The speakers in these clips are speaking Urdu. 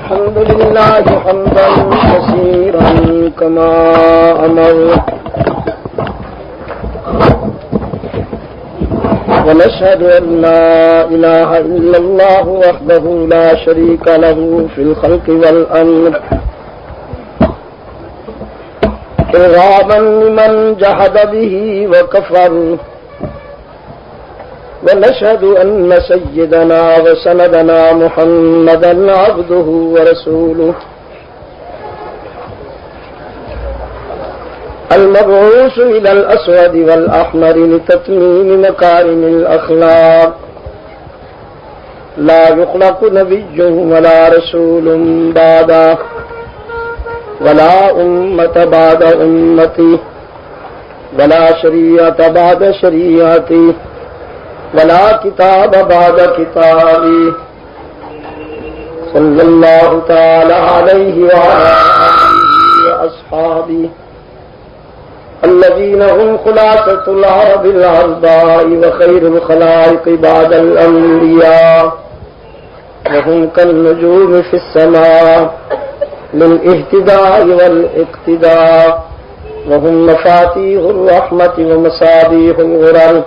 الحمد لله حمدا كثيرا كما أمر ونشهد أن لا إله إلا الله وحده لا شريك له في الخلق والأمر إرغاما لمن جحد به وكفر ونشهد أن سيدنا وسندنا محمدا عبده ورسوله المبعوث إلى الأسود والأحمر لتتميم مكارم الأخلاق لا يخلق نبي ولا رسول بعده ولا أمة بعد أمتي ولا شريعة بعد شريعتي ولا كتاب بعد كتابي صلى الله تعالى عليه وعلى آله وأصحابه الذين هم خلاصة العرب العرباء وخير الخلائق بعد الأنبياء وهم كالنجوم في السماء للاهتداء والاقتداء وهم مفاتيح الرحمة ومصابيح الغرر.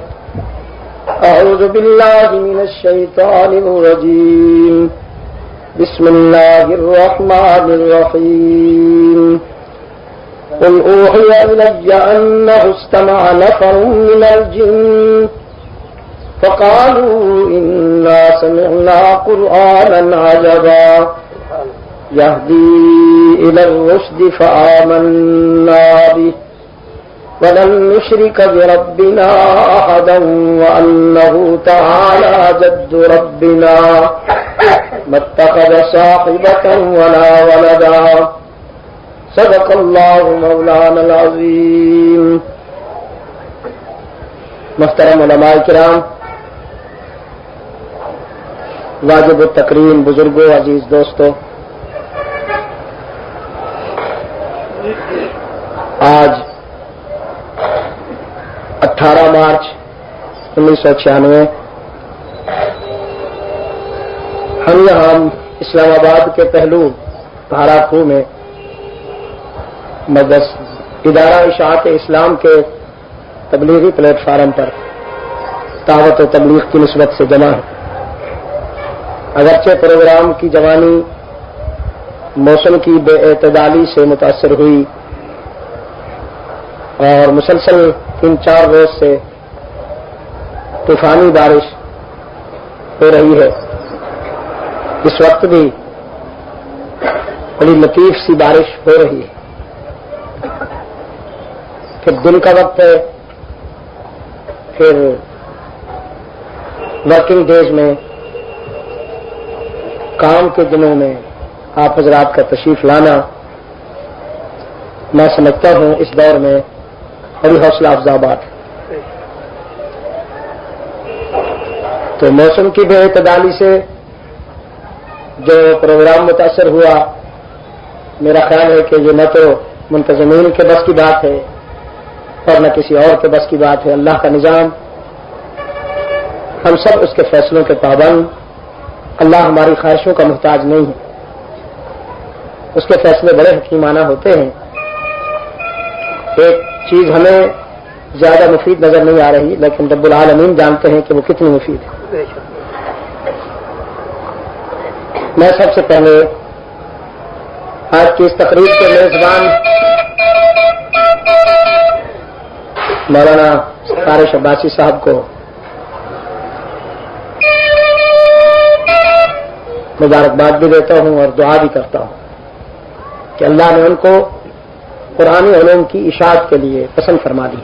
أعوذ بالله من الشيطان الرجيم. بسم الله الرحمن الرحيم. قل أوحي إلي أنه استمع نفر من الجن فقالوا إنا سمعنا قرآنا عجبا يهدي إلى الرشد فآمنا به ولن نشرك بربنا أحدا وأنه تعالى جد ربنا ما اتخذ صاحبة ولا ولدا صدق الله مولانا العظيم. محترم علماء کرام، واجب التکریم بزرگوں، عزیز دوستو، آج 18 مارچ 1996 ہم یہاں اسلام آباد کے پہلو بھارا خو میں مدرس ادارہ اشاعت اسلام کے تبلیغی پلیٹ فارم پر دعوت و تبلیغ کی نسبت سے جمع ہے. اگرچہ پروگرام کی جوانی موسم کی بے اعتدالی سے متاثر ہوئی اور مسلسل 3-4 روز سے طوفانی بارش ہو رہی ہے، اس وقت بھی بڑی لطیف سی بارش ہو رہی ہے. پھر دن کا وقت ہے، پھر ورکنگ ڈیز میں، کام کے دنوں میں آپ حضرات کا تشریف لانا میں سمجھتا ہوں اس دور میں بڑی حوصلہ افزا بات ہے. تو موسم کی بے اعتدالی سے جو پروگرام متاثر ہوا، میرا خیال ہے کہ یہ نہ تو منتظمین کے بس کی بات ہے اور نہ کسی اور کے بس کی بات ہے. اللہ کا نظام، ہم سب اس کے فیصلوں کے پابند. اللہ ہماری خواہشوں کا محتاج نہیں ہے، اس کے فیصلے بڑے حکیمانہ ہوتے ہیں. ایک چیز ہمیں زیادہ مفید نظر نہیں آ رہی، لیکن رب العالمین جانتے ہیں کہ وہ کتنی مفید ہے. میں سب سے پہلے آج کی اس تقریب کے میزبان مولانا فارش عباسی صاحب کو مبارکباد بھی دیتا ہوں اور دعا بھی کرتا ہوں کہ اللہ نے ان کو قرآنی علوم کی اشاعت کے لیے پسند فرما دی.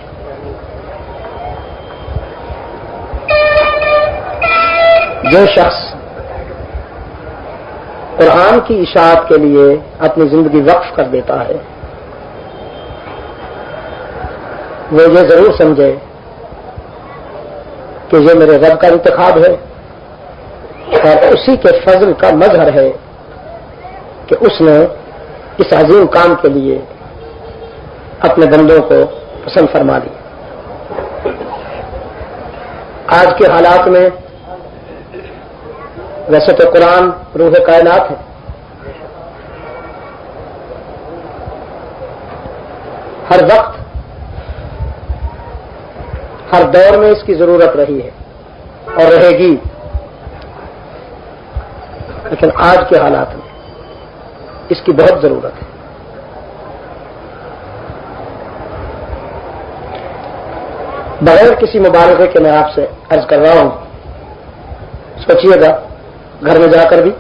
جو شخص قرآن کی اشاعت کے لیے اپنی زندگی وقف کر دیتا ہے، وہ یہ ضرور سمجھے کہ یہ میرے رب کا انتخاب ہے اور اسی کے فضل کا مظہر ہے کہ اس نے اس عظیم کام کے لیے اپنے بندوں کو پسند فرما دی. آج کے حالات میں ویسے تو قرآن روح کائنات ہے ہر وقت ہر دور میں اس کی ضرورت رہی ہے اور رہے گی، لیکن آج کے حالات میں اس کی بہت ضرورت ہے۔ بغیر کسی مبالغے کے میں آپ سے عرض کر رہا ہوں، سوچیے گا گھر میں جا کر بھی،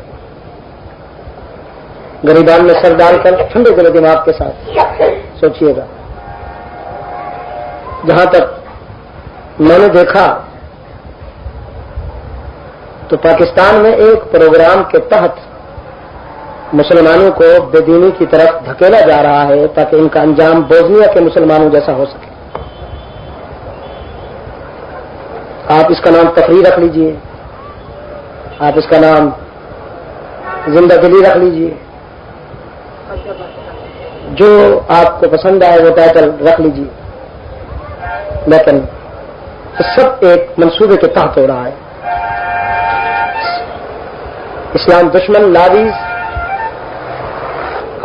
غریبان میں سر ڈال کر ٹھنڈے دل و دماغ کے ساتھ سوچیے گا۔ جہاں تک میں نے دیکھا تو پاکستان میں ایک پروگرام کے تحت مسلمانوں کو بے دینی کی طرف دھکیلا جا رہا ہے تاکہ ان کا انجام بوزنیا کے مسلمانوں جیسا ہو سکے۔ آپ اس کا نام تفریح رکھ لیجئے، آپ اس کا نام زندہ دلی رکھ لیجئے، جو آپ کو پسند آئے وہ ٹائٹل رکھ لیجئے، لیکن یہ سب ایک منصوبے کے تحت ہو رہا ہے۔ اسلام دشمن لاویز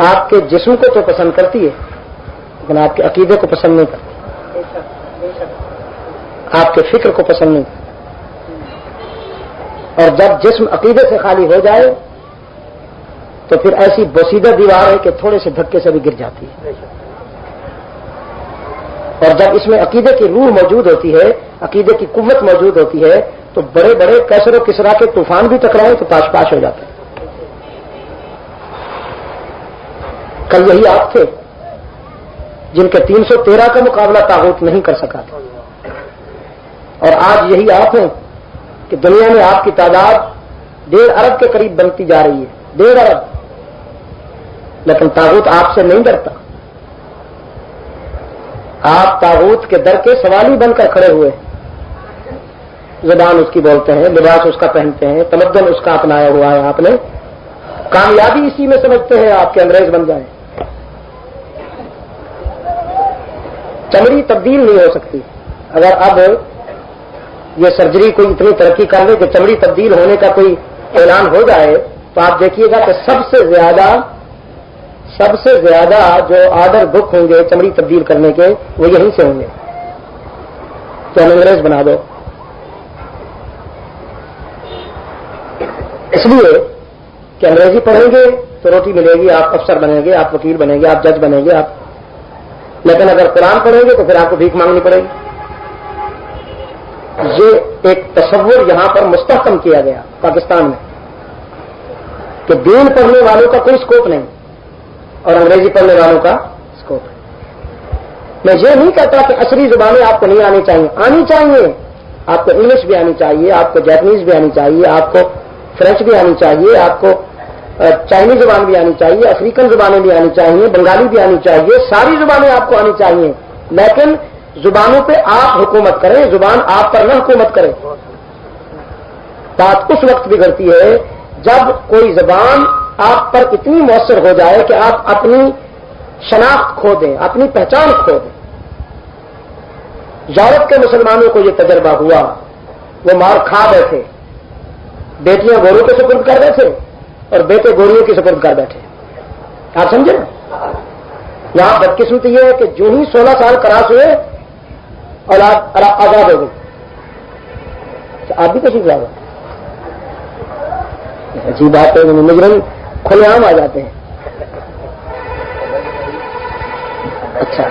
آپ کے جسم کو تو پسند کرتی ہے لیکن آپ کے عقیدے کو پسند نہیں کرتی، آپ کے فکر کو پسند نہیں کرتی، اور جب جسم عقیدے سے خالی ہو جائے تو پھر ایسی بوسیدہ دیوار ہے کہ تھوڑے سے دھکے سے بھی گر جاتی ہے، اور جب اس میں عقیدے کی روح موجود ہوتی ہے، عقیدے کی قوت موجود ہوتی ہے، تو بڑے بڑے کیسر و کسرا کے طوفان بھی ٹکرائیں تو پاش پاش ہو جاتے ہیں۔ کل یہی آپ تھے جن کے 313 کا مقابلہ طاغوت نہیں کر سکا تھا، اور آج یہی آپ ہیں کہ دنیا میں آپ کی تعداد 1.5 ارب کے قریب بنتی جا رہی ہے، 1.5 ارب، لیکن طاغوت آپ سے نہیں ڈرتا۔ آپ طاغوت کے در کے سوالی بن کر کھڑے ہوئے، زبان اس کی بولتے ہیں، لباس اس کا پہنتے ہیں، تمدن اس کا اپنایا ہوا ہے، آپ نے کامیابی اسی میں سمجھتے ہیں آپ کے انگریز بن جائیں۔ چمڑی تبدیل نہیں ہو سکتی۔ اگر اب یہ سرجری کوئی اتنی ترقی کر لے کہ چمڑی تبدیل ہونے کا کوئی اعلان ہو جائے تو آپ دیکھیے گا کہ سب سے زیادہ جو آرڈر بک ہوں گے چمڑی تبدیل کرنے کے وہ یہیں سے ہوں گے کہ ہم انگریز بنا دو۔ اس لیے کہ انگریزی پڑھیں گے تو روٹی ملے گی، آپ افسر بنیں گے، آپ وکیل بنیں گے، آپ جج بنیں گے، لیکن اگر قرآن پڑھیں گے تو پھر آپ کو بھیک مانگنی پڑے گی۔ یہ ایک تصور یہاں پر مستحکم کیا گیا پاکستان میں کہ دین پڑھنے والوں کا کوئی اسکوپ نہیں اور انگریزی پڑھنے والوں کا اسکوپ ہے۔ میں یہ نہیں کہتا کہ عصری زبانیں آپ کو نہیں آنی چاہیے، آنی چاہیے، آپ کو انگلش بھی آنی چاہیے، آپ کو جاپنیز بھی آنی چاہیے، آپ کو فرینچ بھی آنی چاہیے، آپ کو چائنیز زبان بھی آنی چاہیے، افریقن زبانیں بھی آنی چاہیے، بنگالی بھی آنی چاہیے، ساری زبانیں آپ کو آنی چاہیے، لیکن زبانوں پہ آپ حکومت کریں، زبان آپ پر نہ حکومت کرے۔ بات اس وقت بگڑتی ہے جب کوئی زبان آپ پر اتنی مؤثر ہو جائے کہ آپ اپنی شناخت کھو دیں، اپنی پہچان کھو دیں۔ یورپ کے مسلمانوں کو یہ تجربہ ہوا، وہ مار کھا بیٹھے، بیٹیاں گوروں کے سپرد کر بیٹھے اور بیٹے گوریوں کی سپرد کر بیٹھے۔ آپ سمجھے نا؟ یہاں بدقسمتی یہ ہے کہ جو ہی 16 سال کراس ہوئے اولاد آزاد ہو گئی۔ آپ بھی کسی جاؤ، عجیب بات ہے، مجرم کھلے عام آ جاتے ہیں۔ اچھا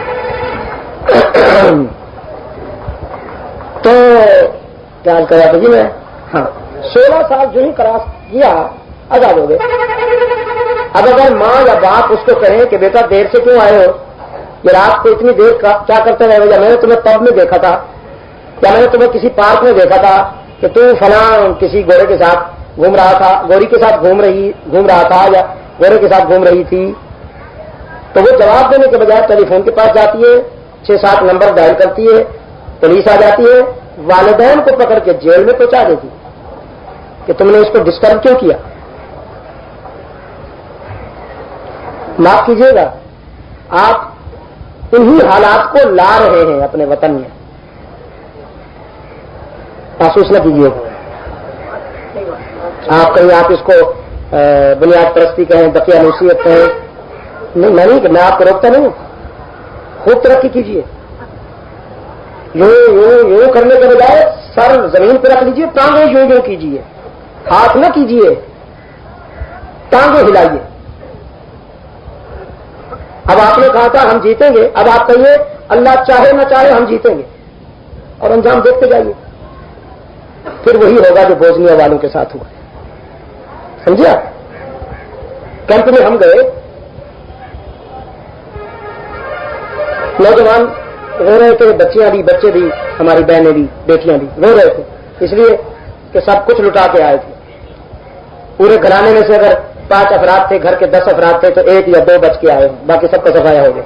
تو کیا کر رہا تھا جی میں؟ ہاں، 16 سال جو ہی کراس کیا آزاد ہو گئے۔ اب اگر ماں یا باپ اس کو کہیں کہ بیٹا دیر سے کیوں آئے ہو، یہ رات کو اتنی دیر کیا کرتے رہے، یا میں نے تمہیں پب میں دیکھا تھا، یا میں نے تمہیں کسی پارک میں دیکھا تھا کہ تم فلاں کسی گورے کے ساتھ گھوم رہا تھا، گوری کے ساتھ گھوم رہا تھا یا گورے کے ساتھ گھوم رہی تھی، تو وہ جواب دینے کے بجائے ٹیلی فون کے پاس جاتی ہے، 6-7 نمبر ڈائل کرتی ہے، پولیس آ جاتی ہے، والدین کو پکڑ کے جیل میں پہنچا دیتی کہ تم نے اس کو ڈسٹرب کیوں کیا۔ معاف کیجیے گا، آپ انہی حالات کو لا رہے ہیں اپنے وطن میں، محسوس نہ کیجیے گا۔ آپ کہیں آپ اس کو بنیاد پرستی کہیں، بقیہ نصیحت کہیں، نہیں، میں آپ کو روکتا نہیں ہوں، خوب ترقی کیجیے. یوں کرنے کے بجائے سر زمین پہ رکھ لیجیے, ٹانگیں یوں کیجیے, ہاتھ نہ کیجیے, ٹانگیں ہلائیے. اب آپ نے کہا تھا ہم جیتیں گے, اب آپ کہیے اللہ چاہے نہ چاہے ہم جیتیں گے, اور انجام دیکھتے جائیے. پھر وہی ہوگا جو بوزنیا والوں کے ساتھ ہوا. سمجھے آپ؟ کیمپ میں ہم گئے, نوجوان رو رہے تھے, بچیاں بھی, بچے بھی, ہماری بہنیں بھی, بیٹیاں بھی رو رہے تھے, اس لیے کہ سب کچھ لٹا کے آئے تھے. پورے گھرانے میں سے اگر 5 افراد تھے, گھر کے 10 افراد تھے, تو 1 یا 2 بچ کے آئے, باقی سب کا صفایا ہو گیا.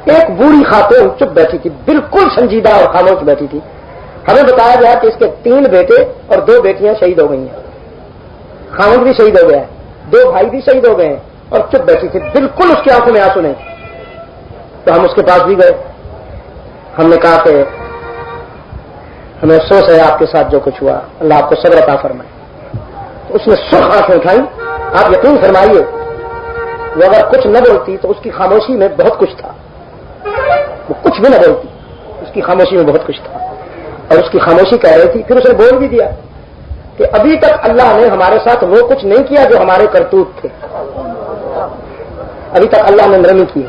ایک بوڑھی خاتون چپ بیٹھی تھی, بالکل سنجیدہ اور خاموش بیٹھی تھی. ہمیں بتایا گیا کہ اس کے 3 بیٹے اور 2 بیٹیاں شہید ہو گئی ہیں, خامد بھی شہید ہو گیا ہے, 2 بھائی بھی شہید ہو گئے ہیں, اور چپ بیٹھی تھی, بالکل اس کی آنکھوں میں آنسو نہیں. تو ہم اس کے پاس بھی گئے, ہم نے کہا کہ ہمیں افسوس ہے آپ کے ساتھ جو کچھ ہوا, اللہ آپ کو صبر عطا فرمائے. تو اس نے سرخ آنکھیں اٹھائیں. آپ یقین فرمائیے وہ اگر کچھ نہ بولتی تو اس کی خاموشی میں بہت کچھ تھا. وہ کچھ بھی نہ بولتی, اس کی خاموشی میں بہت کچھ تھا, اور اس کی خاموشی کہہ رہی تھی. پھر اس نے بول بھی دیا کہ ابھی تک اللہ نے ہمارے ساتھ وہ کچھ نہیں کیا جو ہمارے کرتوت تھے, ابھی تک اللہ نے نرمی کی.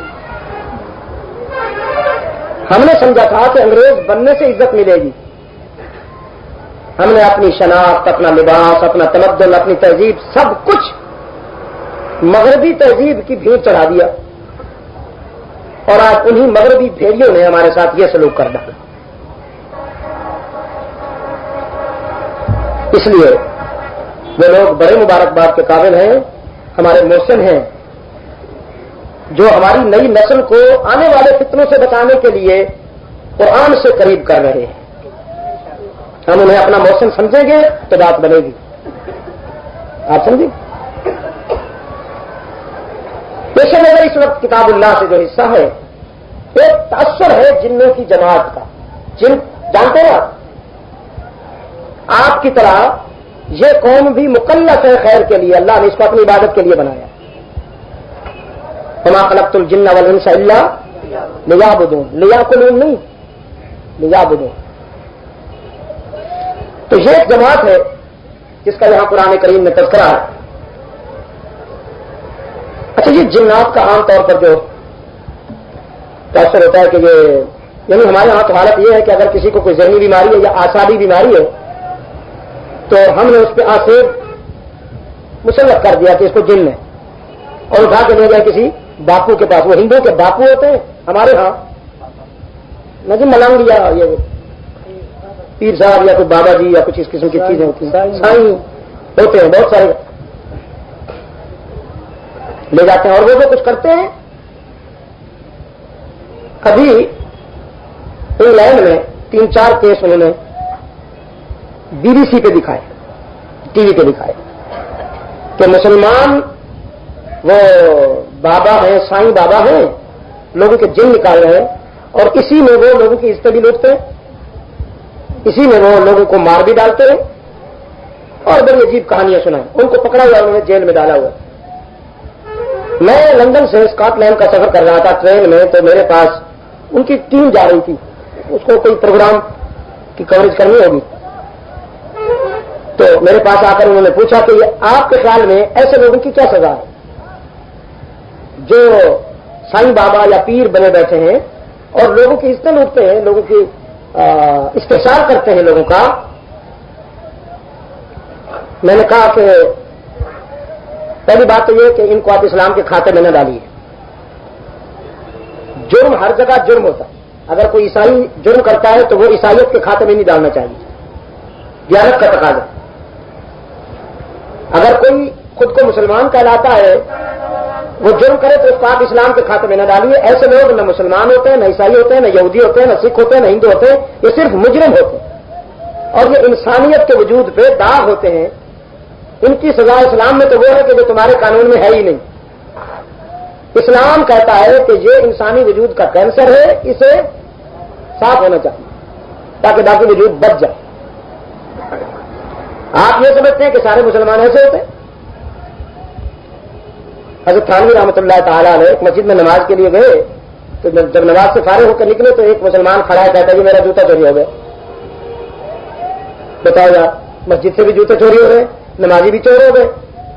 ہم نے سمجھا تھا کہ انگریز بننے سے عزت ملے گی. ہم نے اپنی شناخت, اپنا لباس, اپنا تمدن, اپنی تہذیب, سب کچھ مغربی تہذیب کی بھیڑ چڑھا دیا, اور آج انہی مغربی بھیڑیوں نے ہمارے ساتھ یہ سلوک کر ڈالا. اس لیے وہ لوگ بڑے مبارکباد کے قابل ہیں, ہمارے محسن ہیں, جو ہماری نئی نسل کو آنے والے فتنوں سے بچانے کے لیے قرآن سے قریب کر رہے ہیں. ہم انہیں اپنا محسن سمجھیں گے تو بات بنے گی. آپ سمجھیں؟ پیش نظر اس وقت کتاب اللہ سے جو حصہ ہے, ایک تاثر ہے جنوں کی جماعت کا. جن جانتے ہیں آپ کی طرح یہ قوم بھی مکلف ہے خیر کے لیے, اللہ نے اس کو اپنی عبادت کے لیے بنایا. وما خلقت الجن والانس الا لیعبدون, لیاکلون نہیں, لیعبدون. تو یہ ایک جماعت ہے جس کا یہاں قرآن کریم میں تذکرہ ہے. اچھا, یہ جنات کا عام طور پر جو تاثر ہوتا ہے کہ یہ, یعنی ہمارے یہاں تو حالت یہ ہے کہ اگر کسی کو کوئی ذہنی بیماری ہے یا اعصابی بیماری ہے تو ہم نے اس پہ آسیب مسلط کر دیا کہ اس کو جن ہے, اور اٹھا کے لے گئے کسی باپو کے پاس. وہ ہندو کے باپو ہوتے ہیں, ہمارے ہاں نہ جی ملنگ یا یہ پیر صاحب یا کوئی بابا جی یا کچھ اس قسم کی چیزیں ہوتی ہیں, سائیں ہوتے ہیں بہت سارے, لے جاتے ہیں. اور وہ جو کچھ کرتے ہیں, ابھی انگلینڈ میں 3-4 کیس انہوں نے BBC پہ دکھائے, ٹی وی پہ دکھائے کہ مسلمان وہ بابا ہیں, سائیں بابا ہیں, لوگوں کے جن نکال رہے ہیں, اور اسی میں وہ لوگوں کی عزتیں بھی لوٹتے ہیں, اسی میں وہ لوگوں کو مار بھی ڈالتے ہیں, اور بڑی عجیب کہانیاں سنائیں. ان کو پکڑا ہوا, انہوں نے جیل میں ڈالا ہوا. میں لندن سے اسکاٹ لینڈ کا سفر کر رہا تھا ٹرین میں, تو میرے پاس ان کی ٹیم جا رہی تھی, اس کو کوئی پروگرام کی کوریج کرنی ہوگی. تو میرے پاس آ کر انہوں نے پوچھا کہ یہ آپ کے خیال میں ایسے لوگوں کی کیا سزا ہے جو سائیں بابا یا پیر بنے بیٹھے ہیں اور لوگوں کی عزتیں لوٹتے ہیں, لوگوں کی استحصال کرتے ہیں لوگوں کا. میں نے کہا کہ پہلی بات تو یہ کہ ان کو آپ اسلام کے کھاتے میں نہ ڈالیے. جرم ہر جگہ جرم ہوتا ہے. اگر کوئی عیسائی جرم کرتا ہے تو وہ عیسائیت کے کھاتے میں نہیں ڈالنا چاہیے, دیانت کا تقاضا. اگر کوئی خود کو مسلمان کہلاتا ہے وہ جرم کرے تو اس کو آپ اسلام کے کھاتے میں نہ ڈالیے. ایسے لوگ نہ مسلمان ہوتے ہیں, نہ عیسائی ہوتے ہیں, نہ یہودی ہوتے ہیں, نہ سکھ ہوتے ہیں, نہ ہندو ہوتے ہیں. یہ صرف مجرم ہوتے ہیں اور یہ انسانیت کے وجود پہ داغ ہوتے ہیں. ان کی سزا اسلام میں تو وہ ہے کہ جو تمہارے قانون میں ہے ہی نہیں. اسلام کہتا ہے کہ یہ انسانی وجود کا کینسر ہے, اسے صاف ہونا چاہیے تاکہ باقی وجود بچ جائے. آپ یہ سمجھتے ہیں کہ سارے مسلمان ایسے ہوتے ہیں؟ حضرت تھانوی رحمۃ اللہ تعالیٰ نے ایک مسجد میں نماز کے لیے گئے تو جب نماز سے فارغ ہو کر نکلے تو ایک مسلمان کھڑا ہے کہتا ہے کہ میرا جوتا چوری ہو گیا. بتاؤ یار, مسجد سے بھی جوتے چوری ہو گئے, نمازی بھی چور ہو گئے.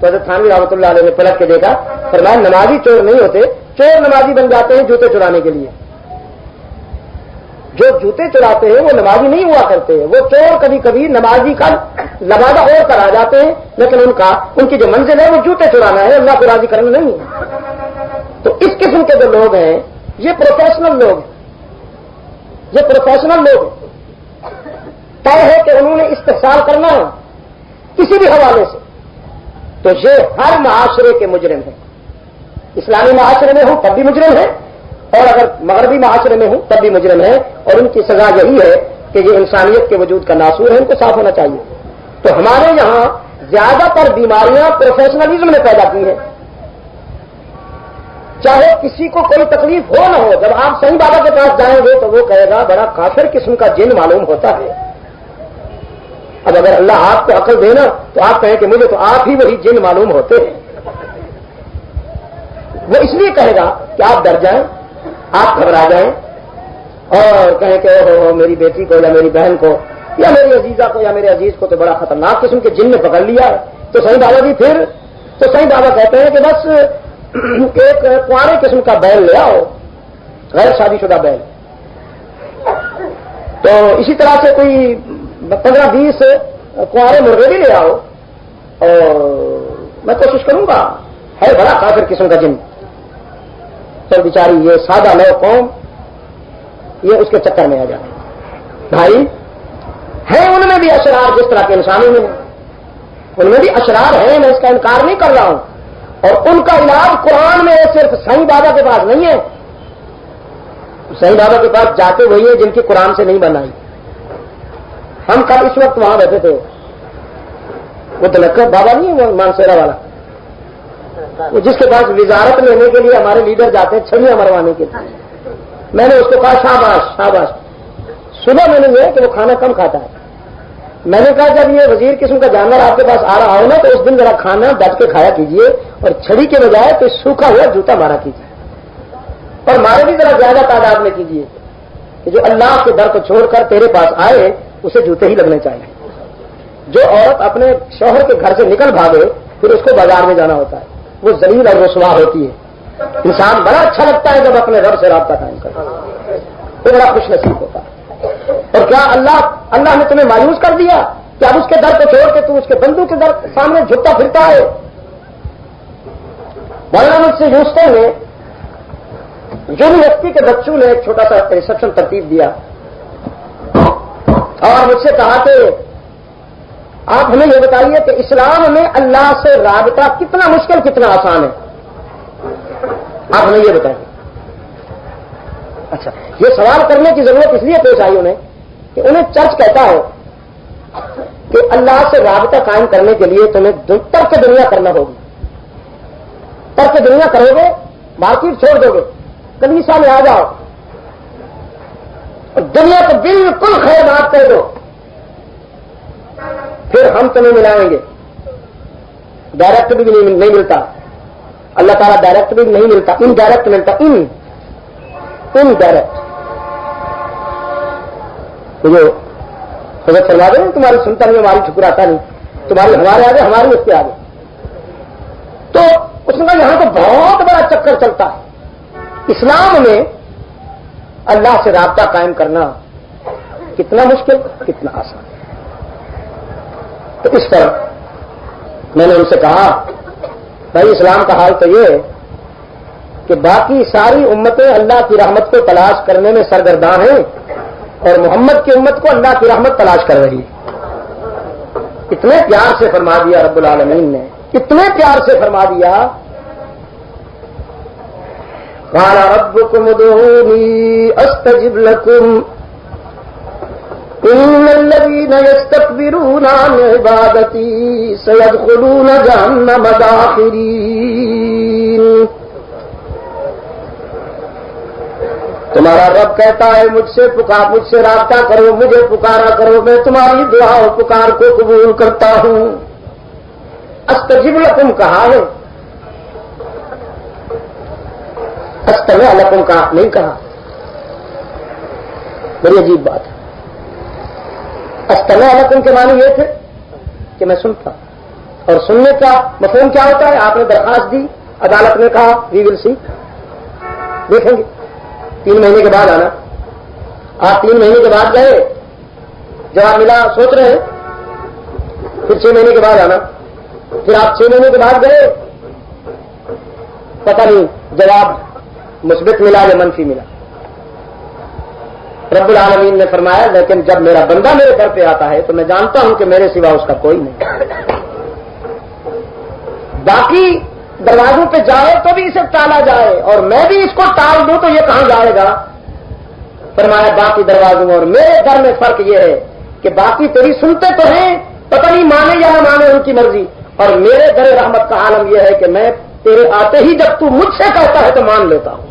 تو حضرت تھانوی رحمۃ اللہ علیہ نے پلٹ کے دیکھا, فرمایا نمازی چور نہیں ہوتے, چور نمازی بن جاتے ہیں جوتے چرانے کے لیے. جو جوتے چراتے ہیں وہ نمازی نہیں ہوا کرتے ہیں, وہ چور کبھی کبھی نمازی کا لبادہ اوڑھ کر آ جاتے ہیں, لیکن ان کی جو منزل ہے وہ جوتے چرانا ہے, اللہ کو راضی کرنا نہیں ہے. تو اس قسم کے جو لوگ ہیں یہ پروفیشنل لوگ ہیں, یہ پروفیشنل لوگ ہیں. طے ہے کہ انہوں نے استحصال کرنا ہے کسی بھی حوالے سے, تو یہ ہر معاشرے کے مجرم ہیں. اسلامی معاشرے میں ہوں تب بھی مجرم ہیں, اور اگر مغربی معاشرے میں ہوں تب بھی مجرم ہیں, اور ان کی سزا یہی ہے کہ یہ انسانیت کے وجود کا ناسور ہے, ان کو صاف ہونا چاہیے. تو ہمارے یہاں زیادہ تر بیماریاں پروفیشنلزم نے پیدا کی ہیں. چاہے کسی کو کوئی تکلیف ہو نہ ہو, جب آپ صحیح بابا کے پاس جائیں گے تو وہ کہے گا بڑا کافر قسم کا جن معلوم ہوتا ہے. اب اگر اللہ آپ کو عقل دینا تو آپ کہیں کہ مجھے تو آپ ہی وہی جن معلوم ہوتے ہیں. وہ اس لیے کہے گا کہ آپ ڈر جائیں, آپ گھبرا جائیں اور کہیں کہ اوہ میری بیٹی کو یا میری بہن کو یا میری عزیزہ کو یا میرے عزیز کو تو بڑا خطرناک قسم کے جن نے پکڑ لیا ہے. تو صحیح بابا جی پھر تو صحیح بابا کہتے ہیں کہ بس ایک کنوارے قسم کا بیل لے آؤ, غیر شادی شدہ بیل. تو اسی طرح سے کوئی 15-20 کنوارے مرغے بھی لے آؤ, اور میں کوشش کروں گا. ہے بڑا کافر قسم کا جن. تو بیچاری یہ سادہ لو قوم یہ اس کے چکر میں آ جائے. بھائی ہیں ان میں بھی اشرار جس طرح کے انسانوں میں ہیں, ان میں بھی اشرار ہیں, میں اس کا انکار نہیں کر رہا ہوں. اور ان کا علاج قرآن میں صرف صحیح بابا کے پاس نہیں ہے. صحیح بابا کے پاس جاتے وہی ہیں جن کی قرآن سے نہیں بنائی. ہم کل اس وقت وہاں بیٹھے تھے, وہ دلکت بابا نہیں ہے وہ مانسیرا والا, وہ جس کے پاس وزارت لینے کے لیے ہمارے لیڈر جاتے ہیں چھڑیاں مروانے کے لیے. میں نے اس کو کہا شاباش شاباش. صبح میں نے یہ کہ وہ کھانا کم کھاتا ہے. میں نے کہا جب یہ وزیر قسم کا جانور آپ کے پاس آ رہا ہو نا تو اس دن ذرا کھانا ڈٹ کے کھایا کیجیے, اور چھڑی کے بجائے تو سوکھا ہوا جوتا مارا کیجیے, اور مارے بھی ذرا زیادہ تعداد میں کیجیے کہ جو اللہ کے در کو چھوڑ کر تیرے پاس آئے اسے جوتے ہی لگنے چاہیے. جو عورت اپنے شوہر کے گھر سے نکل بھاگے پھر اس کو بازار میں جانا ہوتا ہے, وہ ذلیل اور رسوا ہوتی ہے. انسان بڑا اچھا لگتا ہے جب اپنے رب سے رابطہ قائم کرتا ہے, وہ بڑا خوش نصیب ہوتا ہے. اور کیا اللہ نے تمہیں مایوس کر دیا کہ اب اس کے در کو چھوڑ کے تو اس کے بندوں کے در سامنے جھکتا پھرتا ہے. مولانا مجھ سے یوسف نے یونیورسٹی کے بچوں نے ایک چھوٹا سا ریسپشن ترتیب دیا اور مجھ سے کہا کہ آپ ہمیں یہ بتائیے کہ اسلام میں اللہ سے رابطہ کتنا مشکل کتنا آسان ہے, آپ ہمیں یہ بتائیے. اچھا, یہ سوال کرنے کی ضرورت اس لیے پیش آئی انہیں کہ انہیں چرچ کہتا ہے کہ اللہ سے رابطہ قائم کرنے کے لیے تمہیں ترک دنیا کرنا ہوگی. ترک دنیا کرو گے, مارکیٹ چھوڑ دو گے, کلیسا میں آ جاؤ اور دنیا کو بالکل خیرات کر دو, پھر ہم تمہیں ملائیں گے. ڈائریکٹ بھی نہیں ملتا, اللہ تعالیٰ ڈائریکٹ بھی نہیں ملتا, انڈائریکٹ ملتا. انڈائریکٹ تو جو حضرت فرما دیں تمہاری سنتا نہیں, ہماری ٹھکراتا نہیں, تمہاری ہمارے آگے ہماری اس کے آگے. تو اس میں یہاں تو بہت بڑا چکر چلتا ہے. اسلام میں اللہ سے رابطہ قائم کرنا کتنا مشکل کتنا آسان. تو اس پر میں نے ان سے کہا بھائی اسلام کا حال تو یہ ہے کہ باقی ساری امتیں اللہ کی رحمت کو تلاش کرنے میں سرگرداں ہیں اور محمد کی امت کو اللہ کی رحمت تلاش کر رہی ہے. اتنے پیار سے فرما دیا رب العالمین نے, اتنے پیار سے فرما دیا قال ربكم ادعوني استجب لكم ان الذين يستكبرون عن عبادتي سيدخلون جهنم داخرين. تمہارا رب کہتا ہے مجھ سے رابطہ کرو, مجھے پکارا کرو, میں تمہاری دعا و پکار کو قبول کرتا ہوں. استجب لکم کہا ہے, استمع لکم کہا نہیں کہا. بڑی عجیب بات ہے. استمع لکم کے معنی یہ تھے کہ میں سنتا. اور سننے کا مفہوم کیا ہوتا ہے؟ آپ نے درخواست دی, عدالت نے کہا وی ول سی, دیکھیں گے 3 مہینے کے بعد آنا. آپ 3 مہینے کے بعد گئے, جواب ملا سوچ رہے ہیں, پھر 6 مہینے کے بعد آنا. پھر آپ 6 مہینے کے بعد گئے, پتہ نہیں جواب مثبت ملا یا منفی ملا. رب العالمین نے فرمایا لیکن جب میرا بندہ میرے گھر پہ آتا ہے تو میں جانتا ہوں کہ میرے سوا اس کا کوئی نہیں. باقی دروازوں پہ جائے تو بھی اسے ٹالا جائے اور میں بھی اس کو ٹال دوں تو یہ کہاں جائے گا؟ فرمایا باقی دروازوں اور میرے گھر میں فرق یہ ہے کہ باقی تیری سنتے تو ہیں, پتہ نہیں مانے یا نہ مانے ان کی مرضی, اور میرے گھر رحمت کا عالم یہ ہے کہ میں تیرے آتے ہی جب تو مجھ سے کہتا ہے تو مان لیتا ہوں,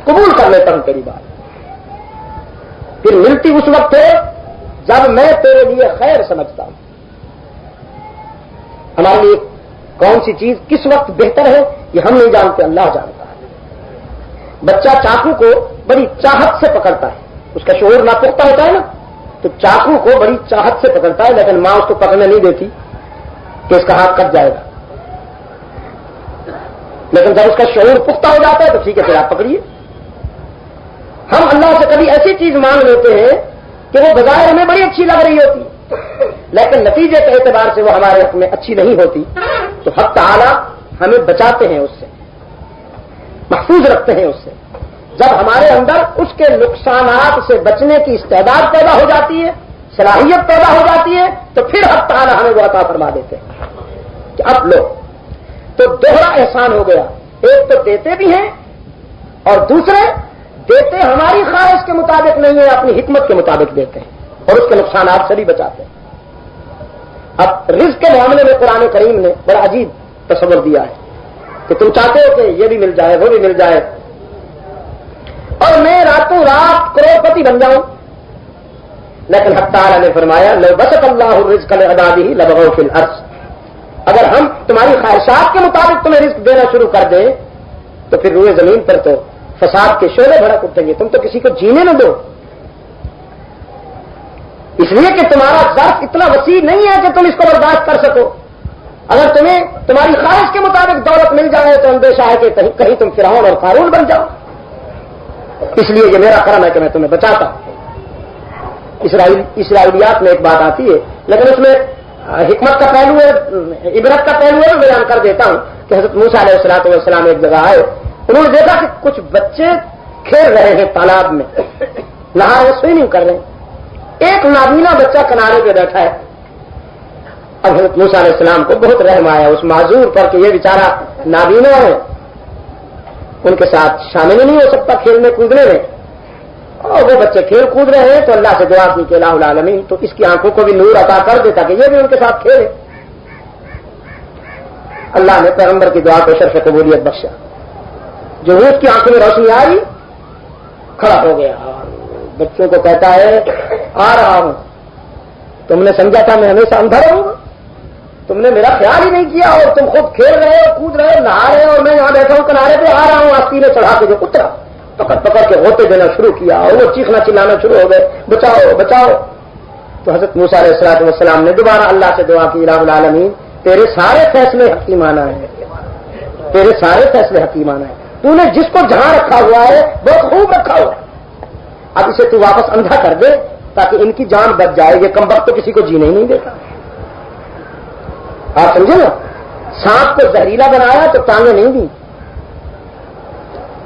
قبول کر لیتا ہوں تیری بات. پھر ملتی اس وقت ہے جب میں تیرے لیے خیر سمجھتا ہوں. ہمارے لیے کون سی چیز کس وقت بہتر ہے یہ ہم نہیں جانتے, اللہ جانتا ہے. بچہ چاقو کو بڑی چاہت سے پکڑتا ہے, اس کا شعور ناپختہ ہوتا ہے نا, تو چاقو کو بڑی چاہت سے پکڑتا ہے, لیکن ماں اس کو پکڑنے نہیں دیتی کہ اس کا ہاتھ کٹ جائے گا. لیکن جب اس کا شعور پختہ ہو جاتا ہے تو ٹھیک ہے پھر آپ پکڑیے. ہم اللہ سے کبھی ایسی چیز مانگ لیتے ہیں کہ وہ بظاہر ہمیں بڑی اچھی لگ رہی ہوتی, لیکن نتیجے کے اعتبار سے وہ ہمارے حق میں اچھی نہیں ہوتی. تو حق تعالی ہمیں بچاتے ہیں, اس سے محفوظ رکھتے ہیں. اس سے جب ہمارے اندر اس کے نقصانات سے بچنے کی استعداد پیدا ہو جاتی ہے, صلاحیت پیدا ہو جاتی ہے, تو پھر حق تعالی ہمیں وہ عطا فرما دیتے ہیں کہ اب لو. تو دوہرا احسان ہو گیا, ایک تو دیتے بھی ہیں اور دوسرے دیتے ہماری خواہش کے مطابق نہیں ہے, اپنی حکمت کے مطابق دیتے ہیں اور اس کے نقصانات سے بھی بچاتے ہیں. اب رزق کے معاملے میں قرآن کریم نے بڑا عجیب تصور دیا ہے کہ تم چاہتے ہو کہ یہ بھی مل جائے وہ بھی مل جائے اور میں راتوں رات کروڑپتی بن جاؤں, لیکن حق تعالی نے فرمایا لو بسط اللہ الرزق لعباده لبغوا فی الارض, اگر ہم تمہاری خواہشات کے مطابق تمہیں رزق دینا شروع کر دیں تو پھر روئے زمین پر تو فساد کے شعلے بھڑک اٹھیں گے. تم تو کسی کو جینے نہ دو, اس لیے کہ تمہارا ظرف اتنا وسیع نہیں ہے کہ تم اس کو برداشت کر سکو. اگر تمہیں تمہاری خواہش کے مطابق دولت مل جائے تو اندیشہ ہے کہ کہیں تم فرعون اور قارون بن جاؤ. اس لیے یہ میرا کرم ہے کہ میں تمہیں بچاتا ہوں. اسرائیلیات میں ایک بات آتی ہے, لیکن اس میں حکمت کا پہلو ہے, عبرت کا پہلو ہے, میں بیان کر دیتا ہوں کہ حضرت موسیٰ علیہ الصلوۃ والسلام ایک جگہ آئے, انہوں نے دیکھا کہ کچھ بچے کھیل رہے ہیں تالاب میں, نہا رہے, سوئمنگ کر رہے ہیں. ایک نابینا بچہ کنارے پہ بیٹھا ہے. اب حضرت موسیٰ علیہ السلام کو بہت رحم آیا اس معذور پر کہ یہ بیچارہ نابینا ہے, ان کے ساتھ شامل نہیں ہو سکتا کھیلنے کودنے میں, اور وہ بچے کھیل کود رہے ہیں. تو اللہ سے دعا کی کہ الہ العالمین تو اس کی آنکھوں کو بھی نور عطا کر دیتا کہ یہ بھی ان کے ساتھ کھیلے. اللہ نے پیغمبر کی دعا کو شرف قبولیت بخشا. جو اس کی آنکھوں میں روشنی آئی, کھڑا ہو گیا, بچوں کو کہتا ہے آ رہا ہوں, تم نے سمجھا تھا میں ہمیشہ اندھا رہوں گا, تم نے میرا خیال ہی نہیں کیا, اور تم خود کھیل رہے ہو, کود رہے ہو, نہا رہے ہو, اور میں یہاں بیٹھا ہوں کنارے پہ, آ رہا ہوں. آستی نے چڑھا کے جو اترا پکڑ پکڑ کے غوطے دینا شروع کیا اور وہ چیخنا چلانا شروع ہو گئے, بچاؤ بچاؤ. تو حضرت موسیٰ علیہ الصلوۃ والسلام نے دوبارہ اللہ سے دعا کی الہ العالمین تیرے سارے فیصلے حکیمانہ ہیں, تیرے سارے فیصلے حکیمانہ ہیں, تو نے جس کو جہاں رکھا ہوا ہے بہت خوب رکھا ہوا ہے, اب اسے تو واپس اندھا کر دے تاکہ ان کی جان بچ جائے. یہ کمبخت تو کسی کو جینے ہی نہیں دیتا. آپ سمجھے نا, سانپ کو زہریلا بنایا تو ٹانگیں نہیں دی,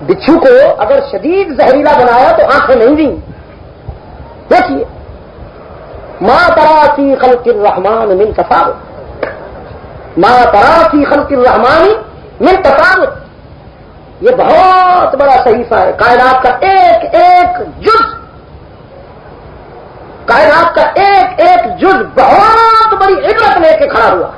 بچھو کو اگر شدید زہریلا بنایا تو آنکھیں نہیں دی. دیکھیے ما ترى في خلق الرحمن من تفاوت, ما ترى في خلق الرحمن من تفاوت. یہ بہت بڑا صحیفہ ہے, کائنات کا ایک ایک جز, کائنات کا ایک ایک جز بہت بڑی عبرت لے کے کھڑا ہوا.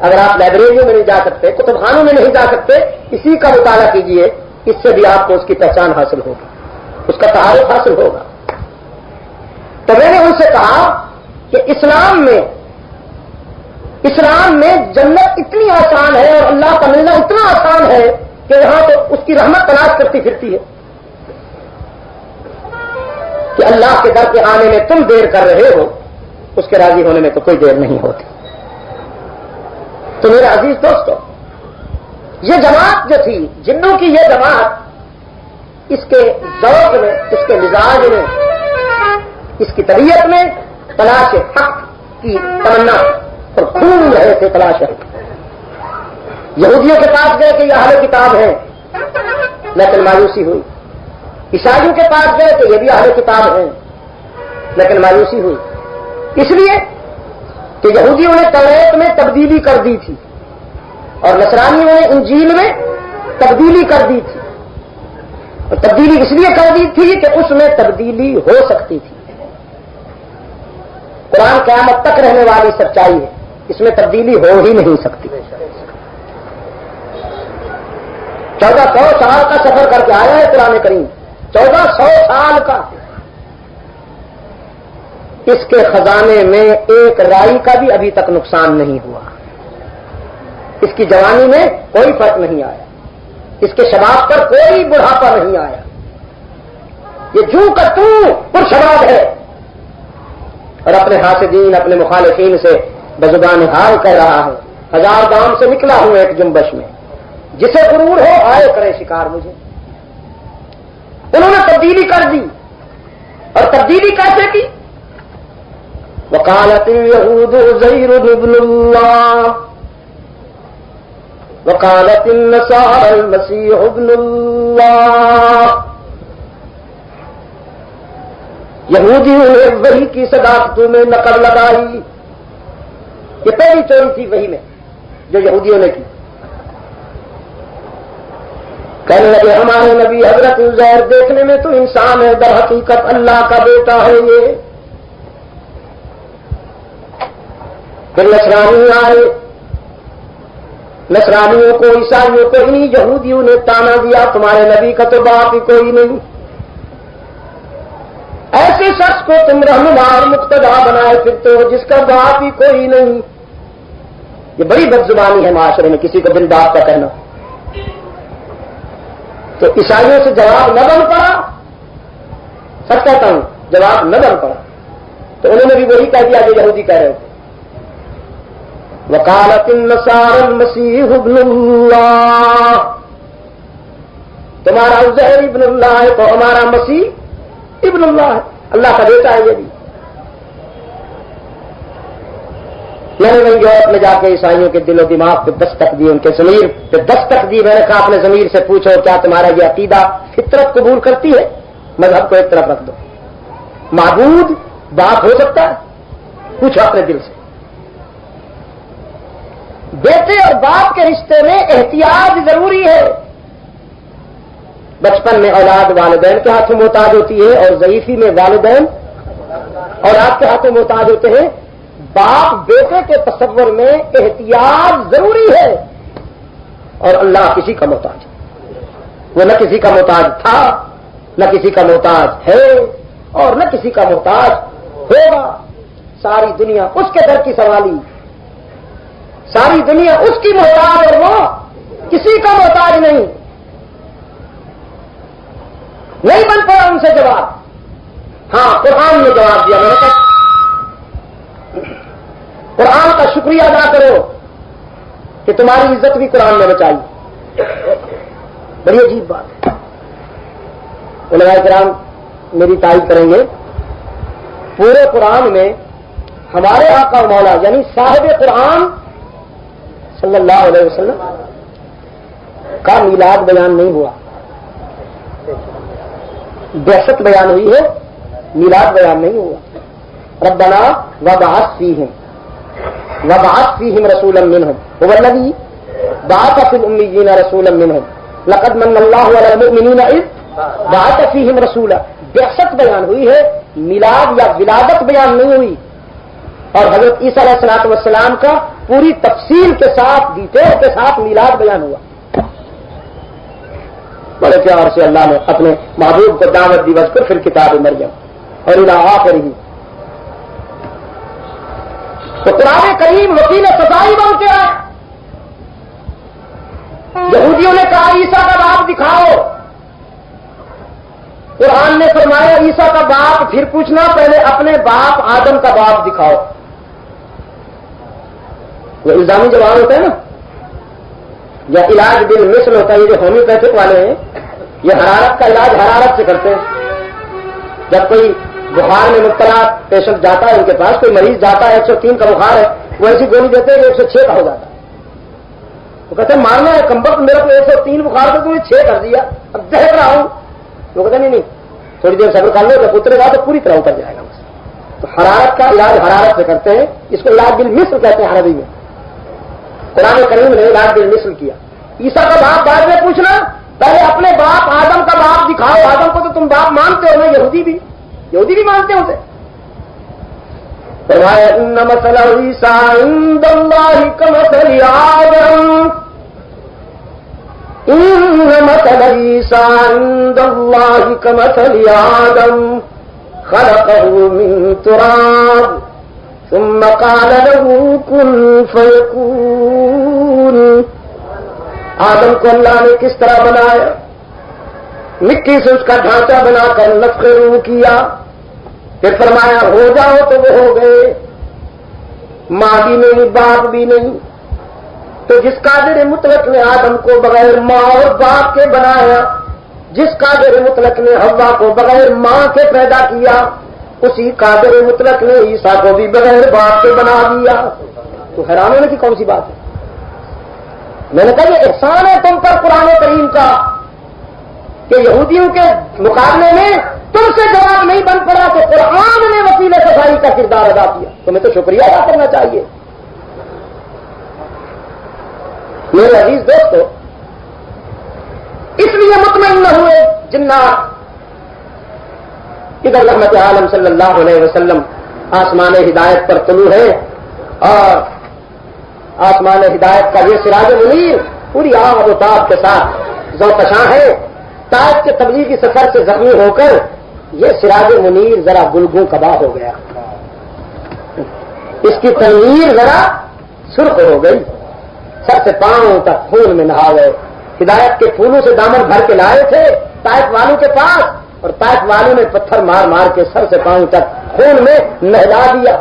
اگر آپ لائبریریوں میں نہیں جا سکتے, کتب خانوں میں نہیں جا سکتے, اسی کا مطالعہ کیجئے, اس سے بھی آپ کو اس کی پہچان حاصل ہوگی, اس کا تعارف حاصل ہوگا. تو میں نے ان سے کہا کہ اسلام میں جنت اتنی آسان ہے اور اللہ کا ملنا اتنا آسان ہے کہ یہاں تو اس کی رحمت تلاش کرتی پھرتی ہے کہ اللہ کے در کے آنے میں تم دیر کر رہے ہو، اس کے راضی ہونے میں تو کوئی دیر نہیں ہوتی۔ تو میرے عزیز دوستو، یہ جماعت جو تھی، جنوں کی یہ جماعت، اس کے ذوق میں، اس کے مزاج میں، اس کی طبیعت میں تلاش حق کی تمنا اور خون رہے تھے تلاش حق۔ یہودیوں کے پاس گئے کہ یہ اہل کتاب ہیں، لیکن مایوسی ہوئی۔ عیسائیوں کے پاس گئے کہ یہ بھی اہل کتاب ہیں، لیکن مایوسی ہوئی، اس لیے کہ یہودیوں نے توریت میں تبدیلی کر دی تھی اور نصرانیوں نے انجیل میں تبدیلی کر دی تھی، اور تبدیلی اس لیے کر دی تھی کہ اس میں تبدیلی ہو سکتی تھی۔ قرآن قیامت تک رہنے والی سچائی ہے، اس میں تبدیلی ہو ہی نہیں سکتی۔ 1400 سال کا سفر کر کے آیا ہے قرآن کریم، 1400 سال کا۔ اس کے خزانے میں ایک رائی کا بھی ابھی تک نقصان نہیں ہوا، اس کی جوانی میں کوئی فرق نہیں آیا، اس کے شباب پر کوئی بڑھاپا نہیں آیا، یہ جو کا تو پر شباب ہے، اور اپنے حاسدین، اپنے مخالفین سے بزبان حال کہہ رہا ہے، 1000 گام سے نکلا ہوں ایک جنبش میں، جسے غرور ہو آئے کرے شکار مجھے۔ انہوں نے تبدیلی کر دی، اور تبدیلی کیسے کی؟ وقالت اليهود عزير ابن الله وقالت النصارى المسيح ابن الله۔ یہودیوں نے وحی کی صداقتوں میں نقل لگائی، یہ پہلی چوری تھی وحی میں جو یہودیوں نے کی۔ کہنے لگے ہمارے نبی حضرت عزیر دیکھنے میں تو انسان ہے، در حقیقت اللہ کا بیٹا ہے یہ۔ پھر نصرانی آئے، نصرانیوں کو، عیسائیوں کو انہیں یہودیوں نے تانا دیا تمہارے نبی کا تو باپ ہی کوئی نہیں، ایسے شخص کو تم رہنما اور مقتدا بنائے پھرتے ہو جس کا باپ ہی کوئی نہیں۔ یہ بڑی بدزبانی ہے معاشرے میں کسی کو بن باپ کا کہنا۔ تو عیسائیوں سے جواب نہ بن پڑا، سچ کہتا ہوں جواب نہ بن پڑا، تو انہوں نے بھی وہی کہہ دیا جو یہودی کہہ رہے تھے۔ وقالت النصارى المسيح ابن اللہ، تمہارا عزیر ابن اللہ ہے تو ہمارا مسیح ابن اللہ ہے، اللہ کا بیٹا ہے یہ بھی۔ میں نے یورپ میں جا کے عیسائیوں کے دل و دماغ پہ دستک دی، ان کے ضمیر پہ دستک دی۔ میں نے کہا اپنے ضمیر سے پوچھو کیا تمہارا یہ عقیدہ فطرت قبول کرتی ہے؟ مذہب کو ایک طرف رکھ دو، معبود باپ ہو سکتا ہے؟ پوچھو اپنے دل سے۔ بیٹے اور باپ کے رشتے میں احتیاط ضروری ہے۔ بچپن میں اولاد والدین کے ہاتھوں محتاج ہوتی ہے، اور ضعیفی میں والدین اولاد کے ہاتھوں محتاج ہوتے ہیں۔ باپ بیٹے کے تصور میں احتیاط ضروری ہے، اور اللہ کسی کا محتاج ہے، وہ نہ کسی کا محتاج تھا، نہ کسی کا محتاج ہے، اور نہ کسی کا محتاج ہوگا۔ ساری دنیا اس کے در کی سوالی، ساری دنیا اس کی محتاج، اور وہ کسی کا محتاج نہیں بن پڑا ان سے جواب۔ ہاں قرآن نے جواب دیا، میں نے کہا قرآن کا شکریہ ادا کرو کہ تمہاری عزت بھی قرآن نے بچائی۔ بڑی عجیب بات ہے، علماء کرام میری تائید کریں گے، پورے قرآن میں ہمارے آقا و مولا یعنی صاحب قرآن صلی اللہ علیہ وسلم کا میلاد بیان نہیں ہوا، بعثت بیان ہوئی ہے، میلاد بیان نہیں ہوا۔ ربنا وبعث فیہم رسولا منہم هو الذی بعث فی الامیین رسولا منہم لقد من اللہ علی المؤمنین اذ بعث فیہم رسولا۔ بعثت بیان ہوئی ہے، میلاد یا ولادت بیان نہیں ہوئی۔ اور حضرت عیسیٰ علیہ الصلوۃ والسلام کا پوری تفصیل کے ساتھ، ڈیٹیل کے ساتھ میلاد بیان ہوا۔ بڑے پیار سے اللہ نے اپنے محبوب کو دعوت دی، وذکر فی الکتاب مریم اور الی آخرہ۔ تو قرآن کریم وکیل سزائی بن کے آئے، یہودیوں نے کہا عیسیٰ کا باپ دکھاؤ، قرآن نے فرمایا عیسیٰ کا باپ پھر پوچھنا، پہلے اپنے باپ آدم کا باپ دکھاؤ۔ وہ الزامی جواب ہوتا ہے نا، یا علاج بالمثل ہوتا ہے، یہ جو ہومیوپیتھک والے ہیں یہ حرارت کا علاج حرارت سے کرتے ہیں۔ جب کوئی بخار میں مبتلا پیشنٹ جاتا ہے ان کے پاس، کوئی مریض جاتا ہے 103 کا بخار ہے، وہ ایسی گولی دیتے ہیں کہ 106 کا ہو جاتا ہے۔ وہ کہتے ہیں مارنا ہے کمبخت، میرا کو 103 بخار تھا، تم نے 6 کر دیا، اب دہک رہا ہوں۔ وہ کہتے نہیں تھوڑی دیر صبر کر لو، جب اترے گا تو پوری طرح اتر جائے گا۔ تو حرارت کا علاج حرارت سے کرتے ہیں، اس کو علاج بالمثل کہتے ہیں عربی میں۔ قرآن کریم نے علاج بالمثل کیا۔ عیسیٰ کا باپ بعد میں پوچھنا، پہلے اپنے باپ آدم کا باپ دکھاؤ۔ آدم کو تو تم باپ مانتے ہو نا، یہودی بھی مانتے ہوتے۔ فرمایا ان مثل عیسیٰ عند اللہ کمثل آدم، ان مثل عیسیٰ عند اللہ کمثل آدم خلقه من تراب ثم قال له كن فيكون۔ آدم کو اللہ نے کس طرح بنایا؟ مٹی سے اس کا ڈھانچہ بنا کر نفخ روح کیا، پھر فرمایا ہو جاؤ تو وہ ہو گئے۔ ماں بھی نہیں، باپ بھی نہیں۔ تو جس قادر مطلق نے آدم کو بغیر ماں اور باپ کے بنایا، جس قادر مطلق نے حوا کو بغیر ماں کے پیدا کیا، اسی قادر مطلق نے عیسیٰ کو بھی بغیر باپ کے بنا دیا۔ تو حیران ہونے کی کون سی بات ہے؟ میں نے کہا یہ احسان ہے تم پر قرآن کریم کا کہ یہودیوں کے مقابلے میں تم سے جواب نہیں بن پڑا، تو قرآن نے وکیل صفائی کا کردار ادا کیا۔ تمہیں تو شکریہ ادا کرنا چاہیے۔ میرے عزیز دوستو، اس لیے مطمئن نہ ہوئے جنات۔ ادھر رحمت عالم صلی اللہ علیہ وسلم آسمان ہدایت پر طلوع ہے، اور آسمان ہدایت کا یہ سراج منیر پوری آب و تاب کے ساتھ ذوقشاں ہے۔ طائف کے تبلیغی سفر سے زخمی ہو کر یہ سراج منیر ذرا گلگوں کباہ ہو گیا، اس کی تنویر ذرا سرخ ہو گئی، سر سے پاؤں تک خون میں نہا گئے۔ ہدایت کے پھولوں سے دامن بھر کے لائے تھے طائف والوں کے پاس، اور طائف والوں نے پتھر مار مار کے سر سے پاؤں تک خون میں نہلا دیا۔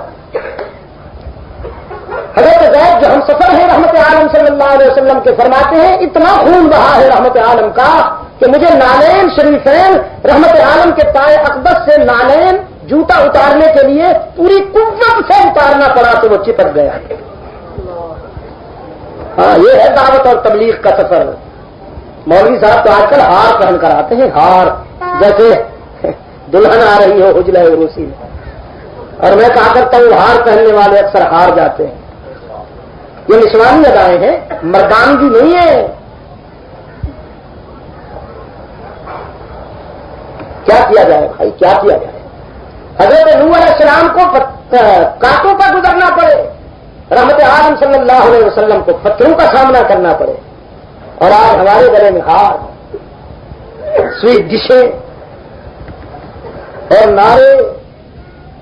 حضرت زید جو ہم سفر ہیں رحمت عالم صلی اللہ علیہ وسلم کے، فرماتے ہیں اتنا خون بہا ہے رحمت عالم کا کہ مجھے نالین شریفین رحمت عالم کے پائے اقدس سے نالین جوتا اتارنے کے لیے پوری قوت سے اتارنا پڑا تو وہ چپک گیا۔ ہاں، یہ ہے دعوت اور تبلیغ کا سفر۔ مولوی صاحب تو آج کل ہار پہن کر آتے ہیں، ہار جیسے دلہن آ رہی ہو اجلے عروسی میں، اور میں کہا کرتا ہوں ہار پہننے والے اکثر ہار جاتے ہیں۔ یہ نسوانی ادائیں ہیں، مردانگی نہیں ہے۔ کیا کیا جائے بھائی، کیا کیا جائے؟ حضرت نوح علیہ السلام کو کانٹوں پر گزرنا پڑے، رحمت عالم صلی اللہ علیہ وسلم کو پتھروں کا سامنا کرنا پڑے، اور آج ہمارے گلے میں ہار، سویٹ ڈشیں اور نعرے،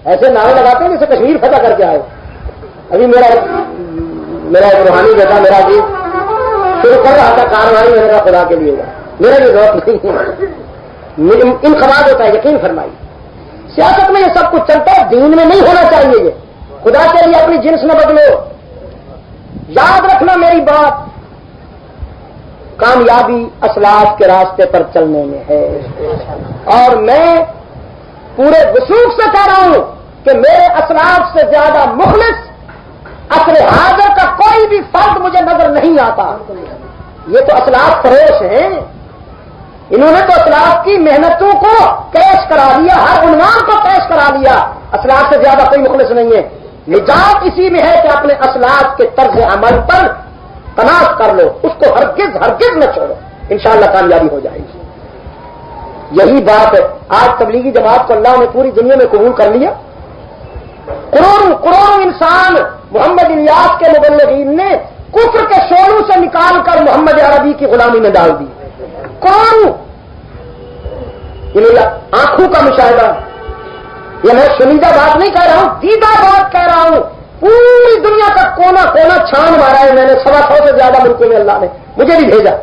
ایسے نعرے لگاتے ہیں جیسے کشمیر فتح کر کے آئے۔ ابھی میرا ایک روحانی بیٹا میرا بھی شروع کر رہا تھا کاروائی، میں نے کہا خدا کے لیے میرا یہ ذوق نہیں ہے، انقباض ہوتا ہے، یقین فرمائی۔ سیاست میں یہ سب کچھ چلتا ہے، دین میں نہیں ہونا چاہیے۔ یہ خدا کے لیے اپنی جنس نہ بدلو۔ یاد رکھنا میری بات، کامیابی اسلاف کے راستے پر چلنے میں ہے، اور میں پورے وثوق سے کہہ رہا ہوں کہ میرے اسلاف سے زیادہ مخلص عصر حاضر کا کوئی بھی فرد مجھے نظر نہیں آتا۔ یہ تو اسلاف فروش ہیں، انہوں نے تو اسلاف کی محنتوں کو کیش کرا لیا، ہر عنوان کو کیش کرا لیا۔ اسلاف سے زیادہ کوئی مخلص نہیں ہے۔ نجات اسی میں ہے کہ اپنے اسلاف کے طرز عمل پر تلاش کر لو، اس کو ہرگز ہرگز نہ چھوڑو، انشاءاللہ کامیابی ہو جائے گی۔ یہی بات ہے، آج تبلیغی جماعت کو اللہ نے پوری دنیا میں قبول کر لیا۔ کروڑوں انسان محمد الیاس کے مبلغین نے کفر کے شعلوں سے نکال کر محمد عربی کی غلامی میں ڈال دی۔ کون؟ یہ آنکھوں کا مشاہدہ، یہ میں شنیدہ بات نہیں کہہ رہا ہوں، دیدہ بات کہہ رہا ہوں۔ پوری دنیا کا کونا کونا چھان مارا ہے میں نے، 125 سے زیادہ ملکوں میں اللہ نے مجھے بھی بھیجا.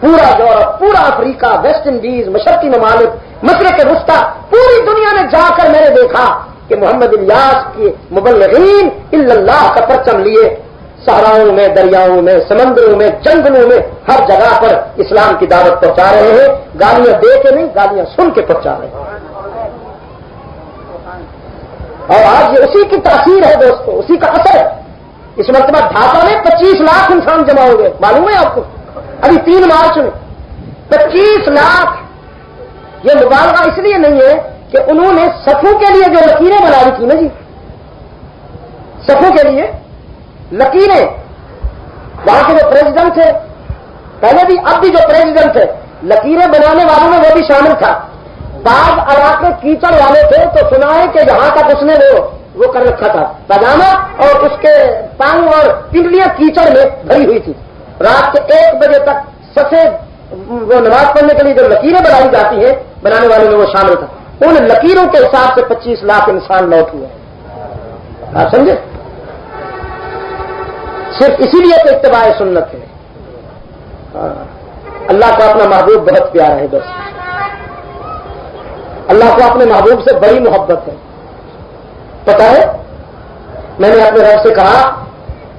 پورا یورپ، پورا افریقہ، ویسٹ انڈیز، مشرقی ممالک، مشرق وسطی، پوری دنیا میں جا کر میں نے دیکھا کہ محمد الیاس کے مبلغین الا اللہ کا پرچم لیے صحراؤں میں، دریاؤں میں، سمندروں میں، جنگلوں میں، ہر جگہ پر اسلام کی دعوت پہنچا رہے ہیں. گالیاں دے کے نہیں، گالیاں سن کے پہنچا رہے ہیں. اور آج یہ اسی کی تاثیر ہے دوستو، اسی کا اثر ہے. اس مرتبہ ڈھاکہ میں 25 لاکھ انسان جمع ہو گئے. معلوم ہے آپ کو؟ ابھی 3 مارچ میں 25 لاکھ. یہ مبالغہ اس لیے نہیں ہے کہ انہوں نے صفوں کے لیے جو لکیریں بنا دی تھی نا جی، صفوں کے لیے لکیریں، وہاں کے جو پریزیڈنٹ تھے پہلے بھی، اب بھی جو پریزیڈنٹ ہے، لکیریں بنانے والوں میں وہ بھی شامل تھا. بعض علاقے کیچڑ والے تھے تو سنا ہے کہ یہاں تک اس نے وہ کر رکھا تھا پاجامہ، اور اس کے پاؤں اور پنڈلیاں کیچڑ میں بھری ہوئی تھی. رات کے 1 بجے تک سفید وہ نماز پڑھنے کے لیے جو لکیریں بنائی جاتی ہیں بنانے والوں میں وہ شامل تھا. ان لکیروں کے حساب سے 25 لاکھ انسان لوٹ ہوئے. آپ سمجھے؟ صرف اسی لیے تو اتباع سنت ہے. اللہ کو اپنا محبوب بہت پیارا ہے دوست. اللہ کو اپنے محبوب سے بڑی محبت ہے. پتہ ہے میں نے اپنے رب سے کہا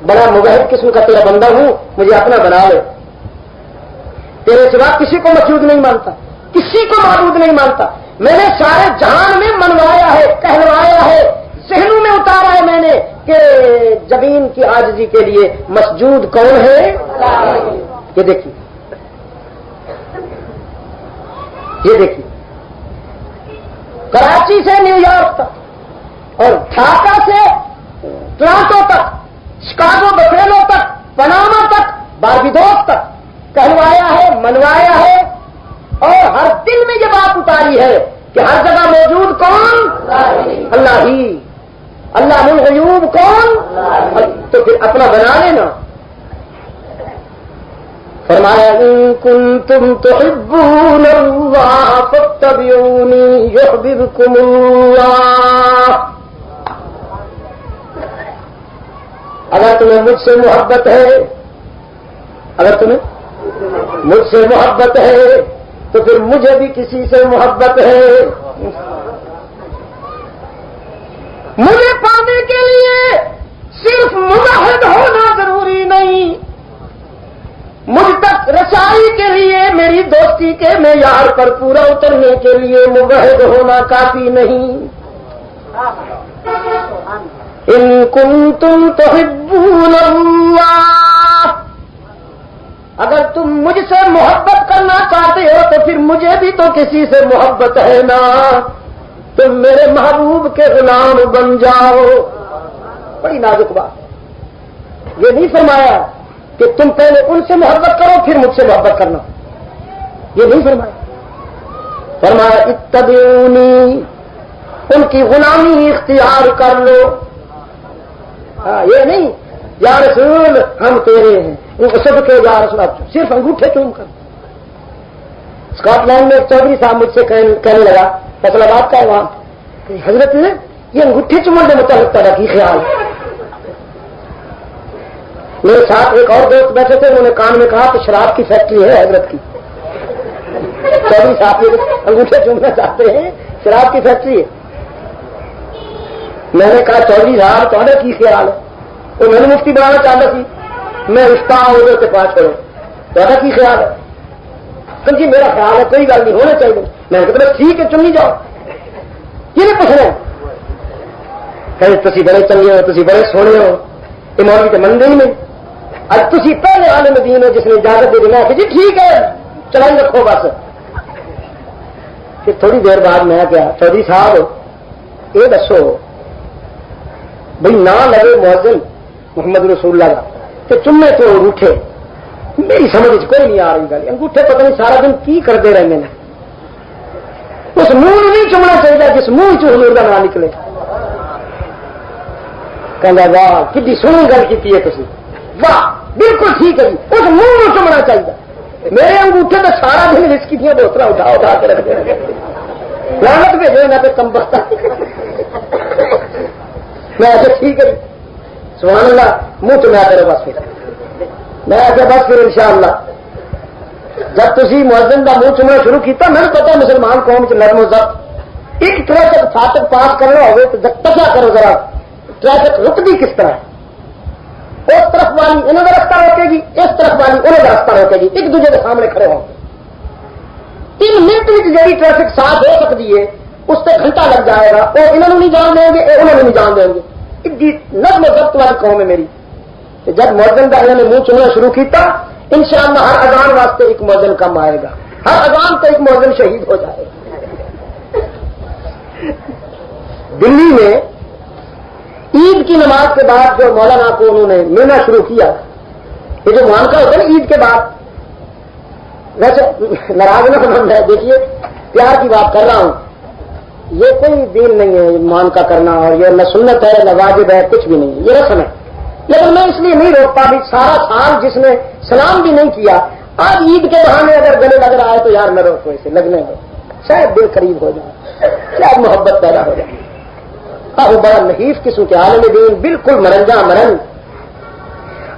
بڑا مبہد قسم کا تیرا بندہ ہوں، مجھے اپنا بنا لے. تیرے سوا کسی کو مسجود نہیں مانتا، کسی کو معبود نہیں مانتا. میں نے سارے جہان میں منوایا ہے، کہلوایا ہے، ذہنوں میں اتارا ہے میں نے کہ زمین کی عاجزی کے لیے مسجود کون ہے؟ یہ دیکھیے، یہ دیکھیے، کراچی سے نیو یارک تک اور ڈھاکہ سے ٹورانٹو تک، شکاگو بفیلو تک، پناما تک، باربیڈوس تک کہلوایا ہے، منوایا ہے. اور ہر دل میں یہ بات اتاری ہے کہ ہر جگہ موجود کون؟ اللہ ہی. اللہ الغیوب کون؟ تو پھر اپنا بنا لینا. فرمایا ان کنتم تحبون اللہ فاتبعونی یحببکم اللہ. اگر تمہیں مجھ سے محبت ہے، اگر تمہیں مجھ سے محبت ہے تو پھر مجھے بھی کسی سے محبت ہے. مجھے پانے کے لیے صرف موحد ہونا ضروری نہیں، مجھ تک رسائی کے لیے میری دوستی کے معیار پر پورا اترنے کے لیے موحد ہونا کافی نہیں. ان کنتم تحبون اللہ، اگر تم مجھ سے محبت کرنا چاہتے ہو تو پھر مجھے بھی تو کسی سے محبت ہے نا. تم میرے محبوب کے غلام بن جاؤ. بڑی نازک بات. یہ نہیں فرمایا کہ تم پہلے ان سے محبت کرو پھر مجھ سے محبت کرنا، یہ نہیں فرمایا. فرمایا اتبعونی، ان کی غلامی اختیار کر لو. یہ نہیں یا رسول ہم تیرے ہیں، سب کے یا رسول صرف انگوٹھے چوم کر. اسکاٹ لینڈ میں ایک چودھری صاحب مجھ سے کہنے لگا، فیصل آباد کا ہے وہاں، حضرت یہ انگوٹھے چومن کے متعلق تھا کی خیال. میرے ساتھ ایک اور دوست بیٹھے تھے، انہوں نے کان میں کہا کہ شراب کی فیکٹری ہے حضرت کی. چودھری صاحب یہ انگوٹھے چومنا چاہتے ہیں، شراب کی فیکٹری ہے. میں نے کہا چودھری صاحب تھوڑا کی خیال ہے؟ وہ میں نے مفتی بنانا چاہتا تھی، میں رشتہ ادھر سے پاس کروں، تھوڑا کی خیال ہے؟ جی میرا خیال ہے کوئی گل نہیں، ہونا چاہیے. میں نے کہا ٹھیک ہے چنی جاؤ. یہ نہیں پوچھ رہے کہ تسی بڑے چنگے ہو، تسی بڑے سونے ہو، یہ مولوی تو منگے ہی نہیں. اب تسی پہلے عالم دین ہو جس نے اجازت دے دینا کہ جی ٹھیک ہے چلائی رکھو بس. پھر تھوڑی دیر بعد میں کیا چودھری صاحب یہ دسو بھائی نہ لگے مؤذن محمد رسول اللہ کا تو چمے تو انگوٹھے، میری سمجھ کوئی نہیں آ رہی گل. انگوٹھے پتہ نہیں سارا دن کی کرتے رہتے ہیں. اس منہ نہیں چومنا چاہیے جس منہ حضور کا نام نکلے. کہنا واہ کتنی سونی گل کی ہے تھی، واہ بالکل ٹھیک ہے جی، اس منہ میں چومنا چاہیے. میرے انگوٹھے تو سارا دن وسکی دیا بوتل اٹھا کے رکھتے رہتے. لعنت بھیجو نہ تو کم بخت. میں ایسے ٹھیک ہے سبحان اللہ منہ چمیا کرو بس. پھر میں آخیا بس پھر انشاءاللہ جب تھی مؤذن کا منہ چومنا شروع کیا میں نے پتا مسلمان قوم چ نرم و ضبط ایک ٹریفک فاٹک پاس کرنا ہو تو پتا کرو ذرا ٹریفک رکتی کس طرح ہے. اس طرف والی انہوں کا رستہ روکے گی, اس طرف والی انہوں کا رستہ روکے گی, ایک دوسرے کے سامنے کھڑے ہوں گے. 3 منٹ میں جی ٹریفک صاف ہو سکتی ہے اس سے گھنٹہ لگ جائے گا. وہ انہوں نے نہیں جان دیں گے, انہوں نے نہیں جان دیں گے. نظم و ضبط والی قوم ہے میری. جب مؤذن کا انہوں نے منہ چومنا شروع کیا انشاءاللہ ہر اذان واسطے ایک مؤذن کم آئے گا, ہر اذان تو ایک مؤذن شہید ہو جائے گا. دلی میں عید کی نماز کے بعد جو مولانا کو انہوں نے ملنا شروع کیا, یہ جو معانقہ ہوتا ہے نا عید کے بعد, ویسے ناراض نہ سمجھنا ہے, دیکھیے پیار کی بات کر رہا ہوں, یہ کوئی دین نہیں ہے معانقہ کرنا, اور یہ نہ سنت ہے نہ واجب ہے, کچھ بھی نہیں ہے, یہ رسم ہے. لیکن میں اس لیے نہیں روکتا بھی سارا سال جس نے سلام بھی نہیں کیا آج عید کے بہانے اگر گلے لگ رہا ہے تو یار نہ روکو, اسے لگنے دو, شاید دل قریب ہو جائے, شاید محبت پیدا ہو جائے. وہ بڑا نحیف قسم کے عالم دین, بالکل مرنجا مرن.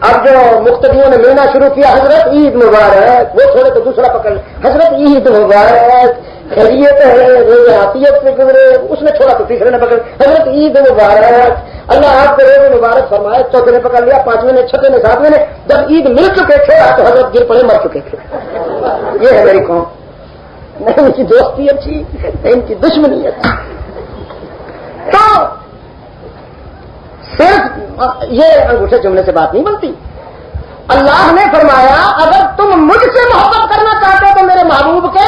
اب جو مقتدیوں نے ملنا شروع کیا حضرت عید مبارک, وہ چھوڑے تو دوسرا پکڑ حضرت عید مبارک, خیریت ہے عافیت سے گزرے, اس نے چھوڑا تو تیسرے نے پکڑ حضرت عید مبارک, اللہ آپ کو روز مبارک فرمائے, چوتھے نے پکڑ لیا, 5ویں نے, 6ویں نے, 7ویں نے. جب عید مل چکے تھے تو حضرت گر پڑے, مر چکے تھے. یہ ہے میری قوم. نہیں ان کی دوستی اچھی, نہیں ان کی دشمنی اچھی. تو صرف یہ انگوٹھے چومنے سے بات نہیں بنتی. اللہ نے فرمایا اگر تم مجھ سے محبت کرنا چاہتے ہو تو میرے محبوب کے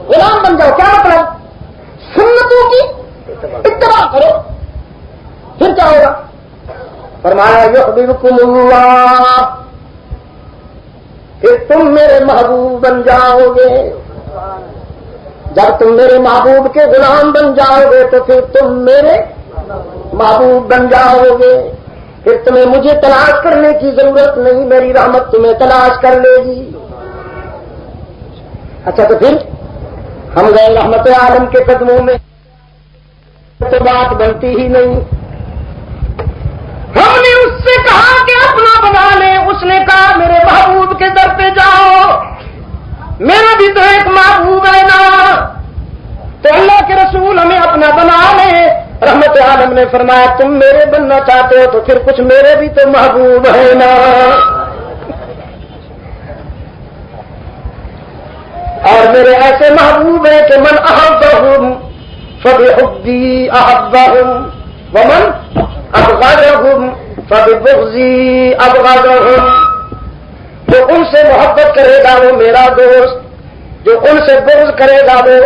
غلام بن جاؤ. کیا مطلب؟ سنتوں کی اتباع کرو. پھر کیا ہوگا؟ فرمایا یحببکم اللہ, پھر تم میرے محبوب بن جاؤ گے. جب تم میرے محبوب کے غلام بن جاؤ گے تو پھر تم میرے محبوب بن جاؤ گے. پھر تمہیں مجھے تلاش کرنے کی ضرورت نہیں, میری رحمت تمہیں تلاش کر لے گی. اچھا تو پھر ہم گئے رحمت عالم کے قدموں میں تو بات بنتی ہی نہیں. ہم نے اس سے کہا کہ اپنا بنا لے, اس نے کہا میرے محبوب کے در پہ جاؤ, میرا بھی تو ایک محبوب ہے نا. تو اللہ کے رسول ہمیں اپنا بنا لے. رحمت عالم نے فرمایا تم میرے بننا چاہتے ہو تو پھر کچھ میرے بھی تو محبوب ہے نا. اور میرے ایسے محبوب ہیں کہ من احبهم فبحبی احبهم ومن ابغضهم فببغضی ابغضهم. جو ان سے محبت کرے گا وہ میرا دوست, جو ان سے بغض کرے گا وہ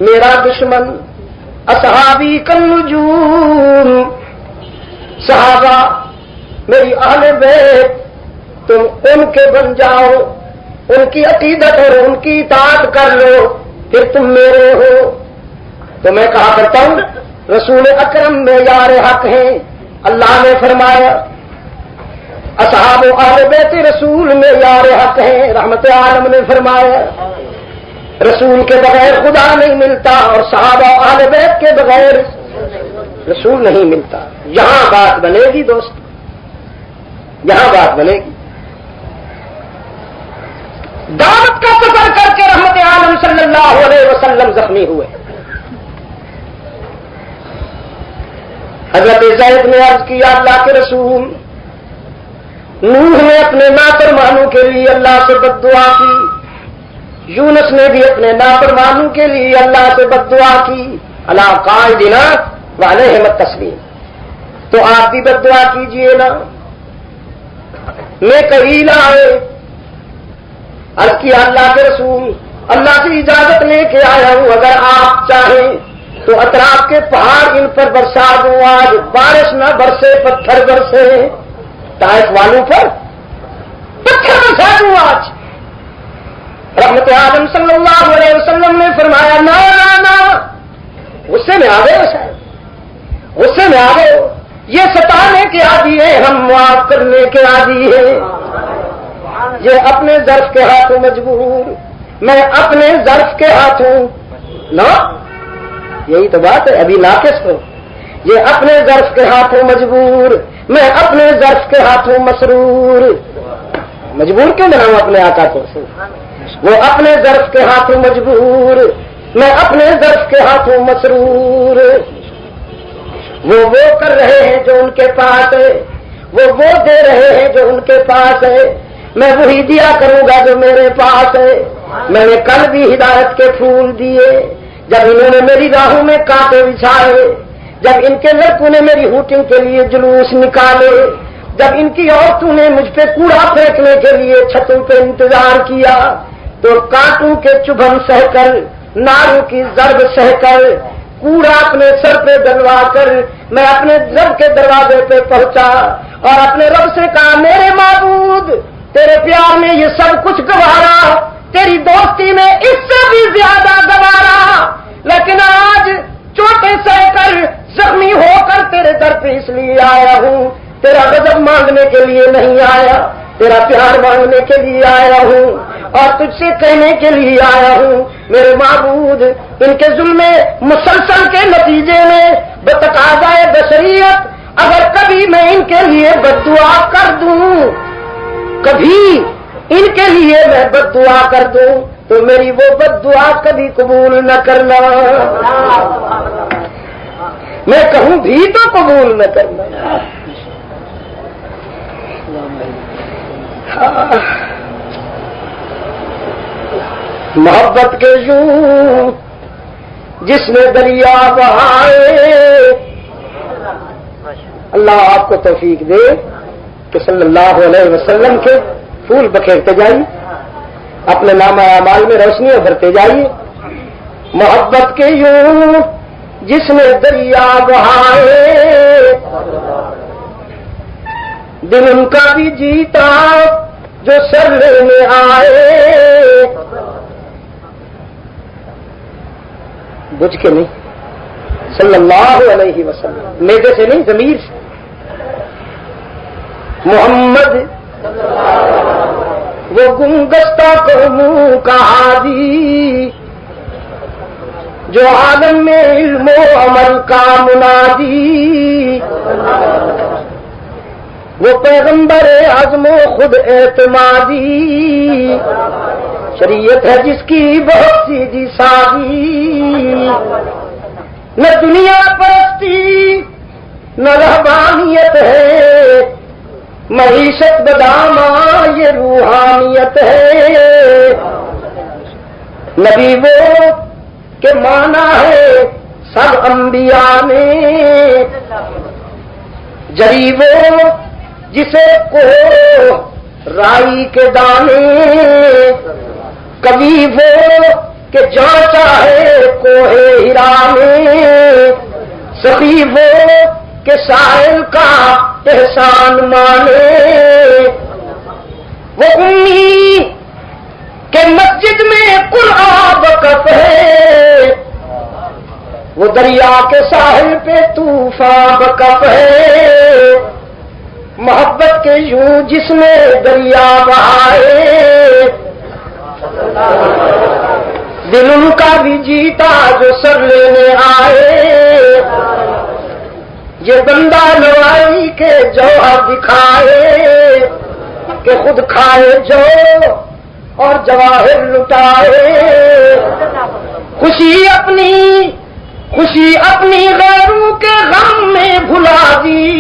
میرا دشمن. اصحابی کالنجوم, صحابہ میری اہل بیت تم ان کے بن جاؤ, ان کی عقیدت اور ان کی اطاعت کر لو, پھر تم میرے ہو. تو میں کہا کرتا ہوں رسول اکرم میں یار حق ہیں. اللہ نے فرمایا اصحاب و اہل بیت رسول میں یار حق ہیں. رحمت عالم نے فرمایا رسول کے بغیر خدا نہیں ملتا اور صحابہ و اہل بیت کے بغیر رسول نہیں ملتا. یہاں بات بنے گی دوست, یہاں بات بنے گی. دعوت کا سفر کر کے رحمت عالم صلی اللہ علیہ وسلم زخمی ہوئے. حضرت زید نے عرض کیا اللہ کے رسول, نوح نے اپنے نافرمانوں کے لیے اللہ سے بد دعا کی, یونس نے بھی اپنے نافرمانوں کے لیے اللہ سے بد دعا کی, اللہ قائدنا وعلیہم التسلیم. تو آپ بھی بد دعا کیجئے نا. میں قبیلہ آئے, عرض کیا اللہ کے رسول اللہ سے اجازت لے کے آیا ہوں, اگر آپ چاہیں تو اطراف کے پہاڑ ان پر برسا دوں, آج بارش نہ برسے پتھر برسے. طائف والوں پر پتھر برسا دوں آج. رحمت عالم صلی اللہ علیہ وسلم نے فرمایا نا نا نا, غصے میں آ گئے, شاید غصے میں آ گئے. یہ ستانے کے عادی ہیں, ہم معاف کرنے کے عادی ہیں. یہ اپنے ظرف کے ہاتھوں مجبور, میں اپنے ظرف کے ہاتھوں نا, یہی تو بات ہے, ابھی ناقص ہو. یہ اپنے ظرف کے ہاتھوں مجبور, میں اپنے ظرف کے ہاتھوں مسرور. مجبور کیوں بناؤں اپنے آقا کو؟ وہ اپنے ظرف کے ہاتھوں مجبور، میں اپنے ظرف کے ہاتھوں مسرور۔ وہ کر رہے ہیں جو ان کے پاس ہے، وہ دے رہے ہیں جو ان کے پاس ہے، میں وہی دیا کروں گا جو میرے پاس ہے۔ میں نے کل بھی ہدایت کے پھول دیے، جب انہوں نے میری راہوں میں کانٹے بچھائے، جب ان کے لڑکوں نے میری ہوٹنگ کے لیے جلوس نکالے، جب ان کی عورتوں نے مجھ پہ کوڑا پھینکنے کے لیے چھتوں پہ انتظار کیا، تو کانٹوں کے چبھن سہ کر، ناروں کی ضرب سہ کر، کوڑا اپنے سر پہ ڈلوا کر میں اپنے رب کے دروازے پہ پہنچا اور اپنے رب سے کہا میرے معبود تیرے پیار میں یہ سب کچھ گوارا، تیری دوستی میں اس سے بھی زیادہ گوارا، لیکن آج چوٹیں سہ کر زخمی ہو کر تیرے در پہ اس لیے آیا ہوں، تیرا غضب مانگنے کے لیے نہیں آیا، تیرا پیار مانگنے کے لیے آیا ہوں اور تجھ سے کہنے کے لیے آیا ہوں میرے معبود ان کے ظلم مسلسل کے نتیجے میں بتقاضائے بشریت اگر کبھی میں ان کے لیے بد دعا کر دوں، کبھی ان کے لیے میں بد دعا کر دوں تو میری وہ بد دعا کبھی قبول نہ کرنا، میں کہوں بھی تو قبول نہ کرنا۔ محبت کے یوں جس نے دریا بہائے، اللہ آپ کو توفیق دے کہ صلی اللہ علیہ وسلم کے پھول بکھیرتے جائیے، اپنے نامہ اعمال میں روشنیاں بھرتے جائیے۔ محبت کے یوں جس نے دریا بہائے، دل ان کا بھی جیتا جو سر لینے آئے، بجھ کے نہیں، صلی اللہ علیہ وسلم، میدے سے نہیں ضمیر سے۔ محمد وہ گنگستہ قوموں کا ہادی، جو عالم میں علم و عمل کا منادی، وہ پیغمبر عزم و خود اعتمادی، شریعت ہے جس کی بہت سیدھی سادی، نہ دنیا پرستی نہ رہبانیت ہے، معیشت بدامہ یہ روحانیت ہے، نبی وہ کہ مانا ہے سب انبیاء نے، جری وہ جسے کو رائی کے دانے، کبھی وہ کہ جہاں چاہے کوہ ہرا میں، سخی وہ کہ سائل کا احسان مانے، وہ امی کہ مسجد میں قرآن وقف ہے، وہ دریا کے ساحل پہ طوفان وقف ہے، محبت کے یوں جس نے دریا بہائے، دل ان کا بھی جیتا جو سر لینے آئے، یہ بندہ نوائی کے جوہر دکھائے کہ خود کھائے جو اور جواہر لٹائے، خوشی اپنی غیروں کے غم میں بھلا دی،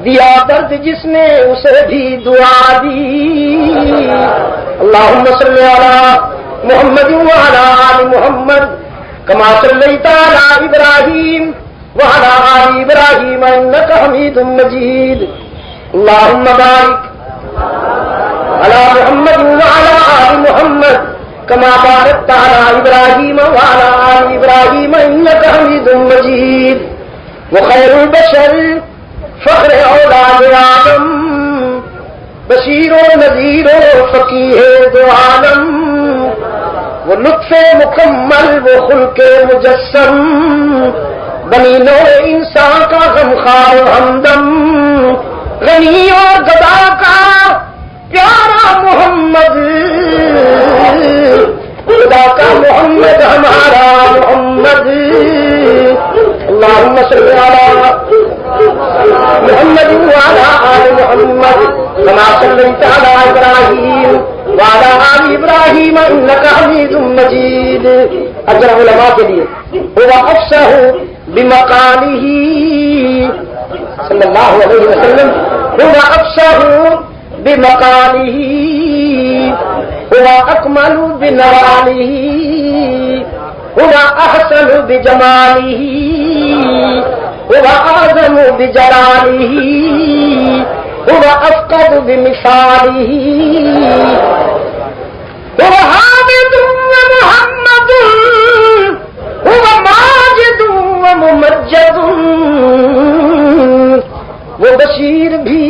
دیا درد جس نے اسے بھی دعا دی، اللہم صلی علی محمد وعلی آل محمد کما صلیت علی ابراہیم وعلی آل ابراہیم انک حمید مجید، اللہم بارک علی محمد وعلی آل محمد کما بارکت علی ابراہیم وعلی آل ابراہیم انک حمید مجید، وخیر البشر فخر اولاد آدم، بشیر و نذیر و فقیہ دو عالم، وہ لطف مکمل وہ خلق مجسم، بنی نوع انسان کا غمخوار و ہمدم، غنی اور گدا کا پیارا محمد، خدا کا محمد ہمارا محمد، اللہم صلی علی محمد وعلی آل محمد كما صليت على إبراهيم وعلى آل إبراهيم إنك حميد مجيد. اجر علماء کے لیے هو أفصح بمقاله صلی اللہ علیہ وسلم، هو أفصح بمقاله، هو أكمل بنواله، هو أحسن بجماله، هو أعظم بجلاله، هو أفقد بمثاله، هو حامد ومحمد، هو ماجد وممجد، وہ بشیر بھی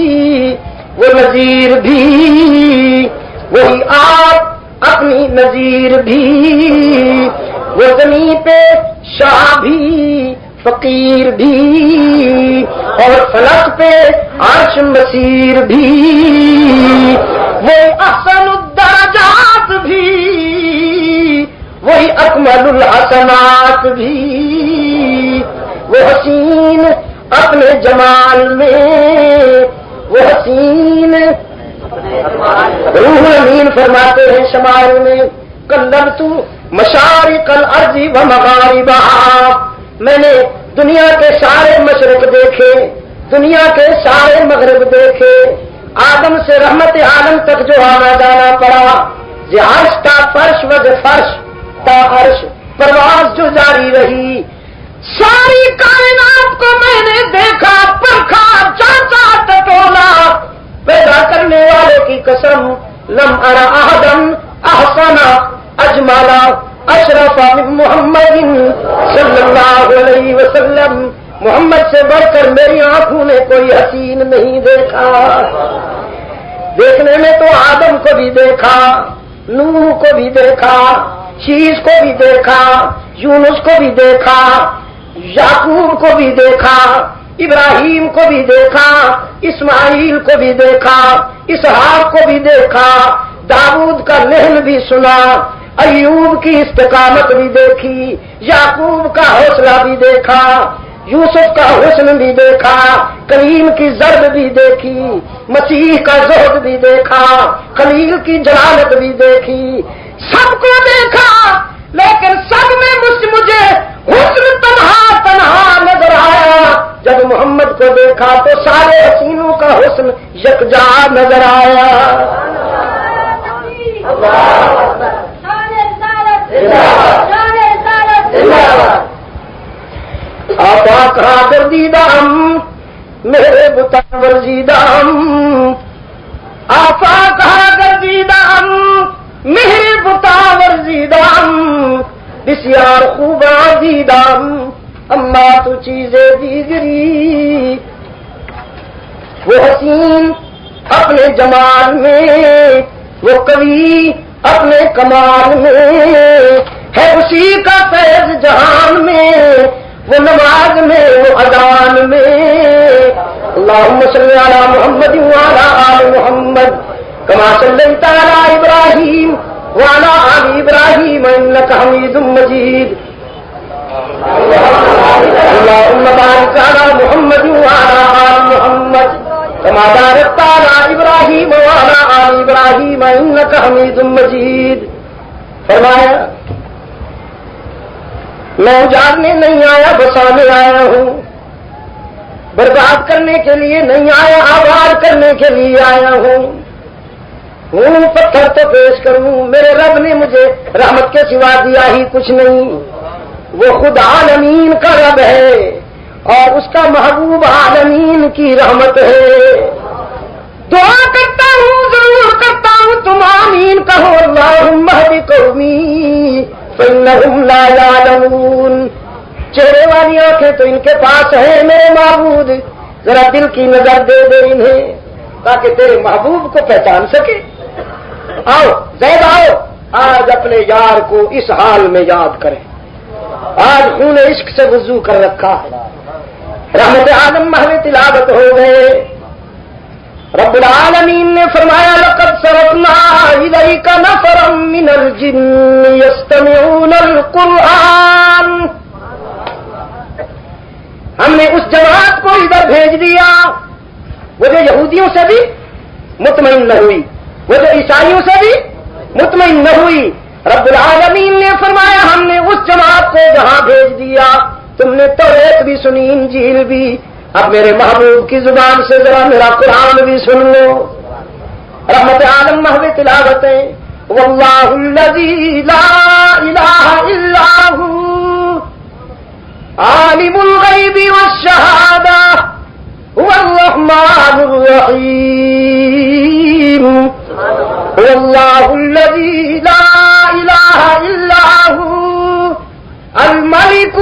وہ نذیر بھی، وہی آپ اپنی نذیر بھی، وہ زمین پہ شاہ بھی فقیر بھی، اور فلک پہ عرش مسیر بھی، وہ احسن الدرجات بھی، وہی اکمل الحسنات بھی، وہ حسین اپنے جمال میں، وہ حسین روح امین فرماتے ہیں شمائل میں، کلمت مشارق الارض و مغاربہا، میں نے دنیا کے سارے مشرق دیکھے، دنیا کے سارے مغرب دیکھے، آدم سے رحمت عالم تک جو آنا جانا پڑا، عرش تا فرش و فرش تا عرش پرواز جو جاری رہی، ساری کائنات کو میں نے دیکھا، پرکھا، جانچا، ٹٹولا، پیدا کرنے والے کی قسم، لم ارى احدا احسن اجمل اشرف من محمد صلی اللہ علیہ وسلم، محمد سے بڑھ کر میری آنکھوں نے کوئی حسین نہیں دیکھا۔ دیکھنے میں تو آدم کو بھی دیکھا، نوح کو بھی دیکھا، شیش کو بھی دیکھا، یونس کو بھی دیکھا، یعقوب کو بھی دیکھا، ابراہیم کو بھی دیکھا، اسماعیل کو بھی دیکھا، اسحاق کو بھی دیکھا، داؤد کا لحن بھی سنا، ایوب کی استقامت بھی دیکھی، یعقوب کا حوصلہ بھی دیکھا، یوسف کا حسن بھی دیکھا، کریم کی ضرب بھی دیکھی، مسیح کا زہد بھی دیکھا، خلیل کی جلالت بھی دیکھی، سب کو دیکھا، لیکن سب میں مجھے حسن تنہا تنہا نظر آیا۔ جب محمد کو دیکھا تو سارے حسینوں کا حسن یکجا نظر آیا۔ آپا کہاں گردیدہ ہم میرے بتا ورزیدہ ہم، آپا کہاں گردیدہ ہم میرے بتا ورزیدہ ہم، بسیار خوب آزیدہ ہم، اما تو چیزیں دیگری۔ وہ حسین اپنے جمال میں، وہ قوی اپنے کمال میں، ہے اسی کا فیض جہان میں، وہ نماز میں وہ اذان میں۔ اللہم صلی علی محمد وعلی آل محمد کما صلیت علی ابراہیم وعلی آل ابراہیم انک حمید مجید۔ اللہم بارک علی محمد وعلی آل محمد کما بارکت علی ابراہیم وعلی آل ابراہیم انک حمید مجید۔ فرمایا میں اجارنے نہیں آیا، بسانے آیا ہوں، برباد کرنے کے لیے نہیں آیا، آباد کرنے کے لیے آیا ہوں۔ پتھر تو پیش کروں، میرے رب نے مجھے رحمت کے سوا دیا ہی کچھ نہیں۔ وہ خود عالمین کا رب ہے اور اس کا محبوب عالمین کی رحمت ہے۔ دعا کرتا ہوں، ضرور کرتا ہوں، تم آمین کہو۔ اللہم اہد قومی فإنہم لا یعلمون۔ چہرے والی آنکھیں تو ان کے پاس ہیں میرے معبود، ذرا دل کی نظر دے دے انہیں تاکہ تیرے محبوب کو پہچان سکے۔ آؤ زید آؤ، آج اپنے یار کو اس حال میں یاد کریں۔ آج خون عشق سے وضو کر رکھا ہے، رحمت عالم محو تلاوت ہو گئے۔ رب العالمین نے فرمایا لقد صرفنا الیک نفرا من الجن یستمعون القرآن، ہم نے اس جماعت کو ادھر بھیج دیا، وہ جو یہودیوں سے بھی مطمئن نہ ہوئی، وہ جو عیسائیوں سے بھی مطمئن نہ ہوئی، رب العالمین نے فرمایا ہم نے اس جماعت کو جہاں بھیج دیا، تم نے توریت بھی سنی، انجیل بھی، اب میرے محبوب کی زبان سے ذرا میرا قرآن بھی سن لو۔ رحمت عالم محو تلاوتیں، واللہ الذی لا الہ الا ہو عالم الغیب والشہادہ هو الرحمن الرحیم، واللہ الذی لا الہ الا ہو الملک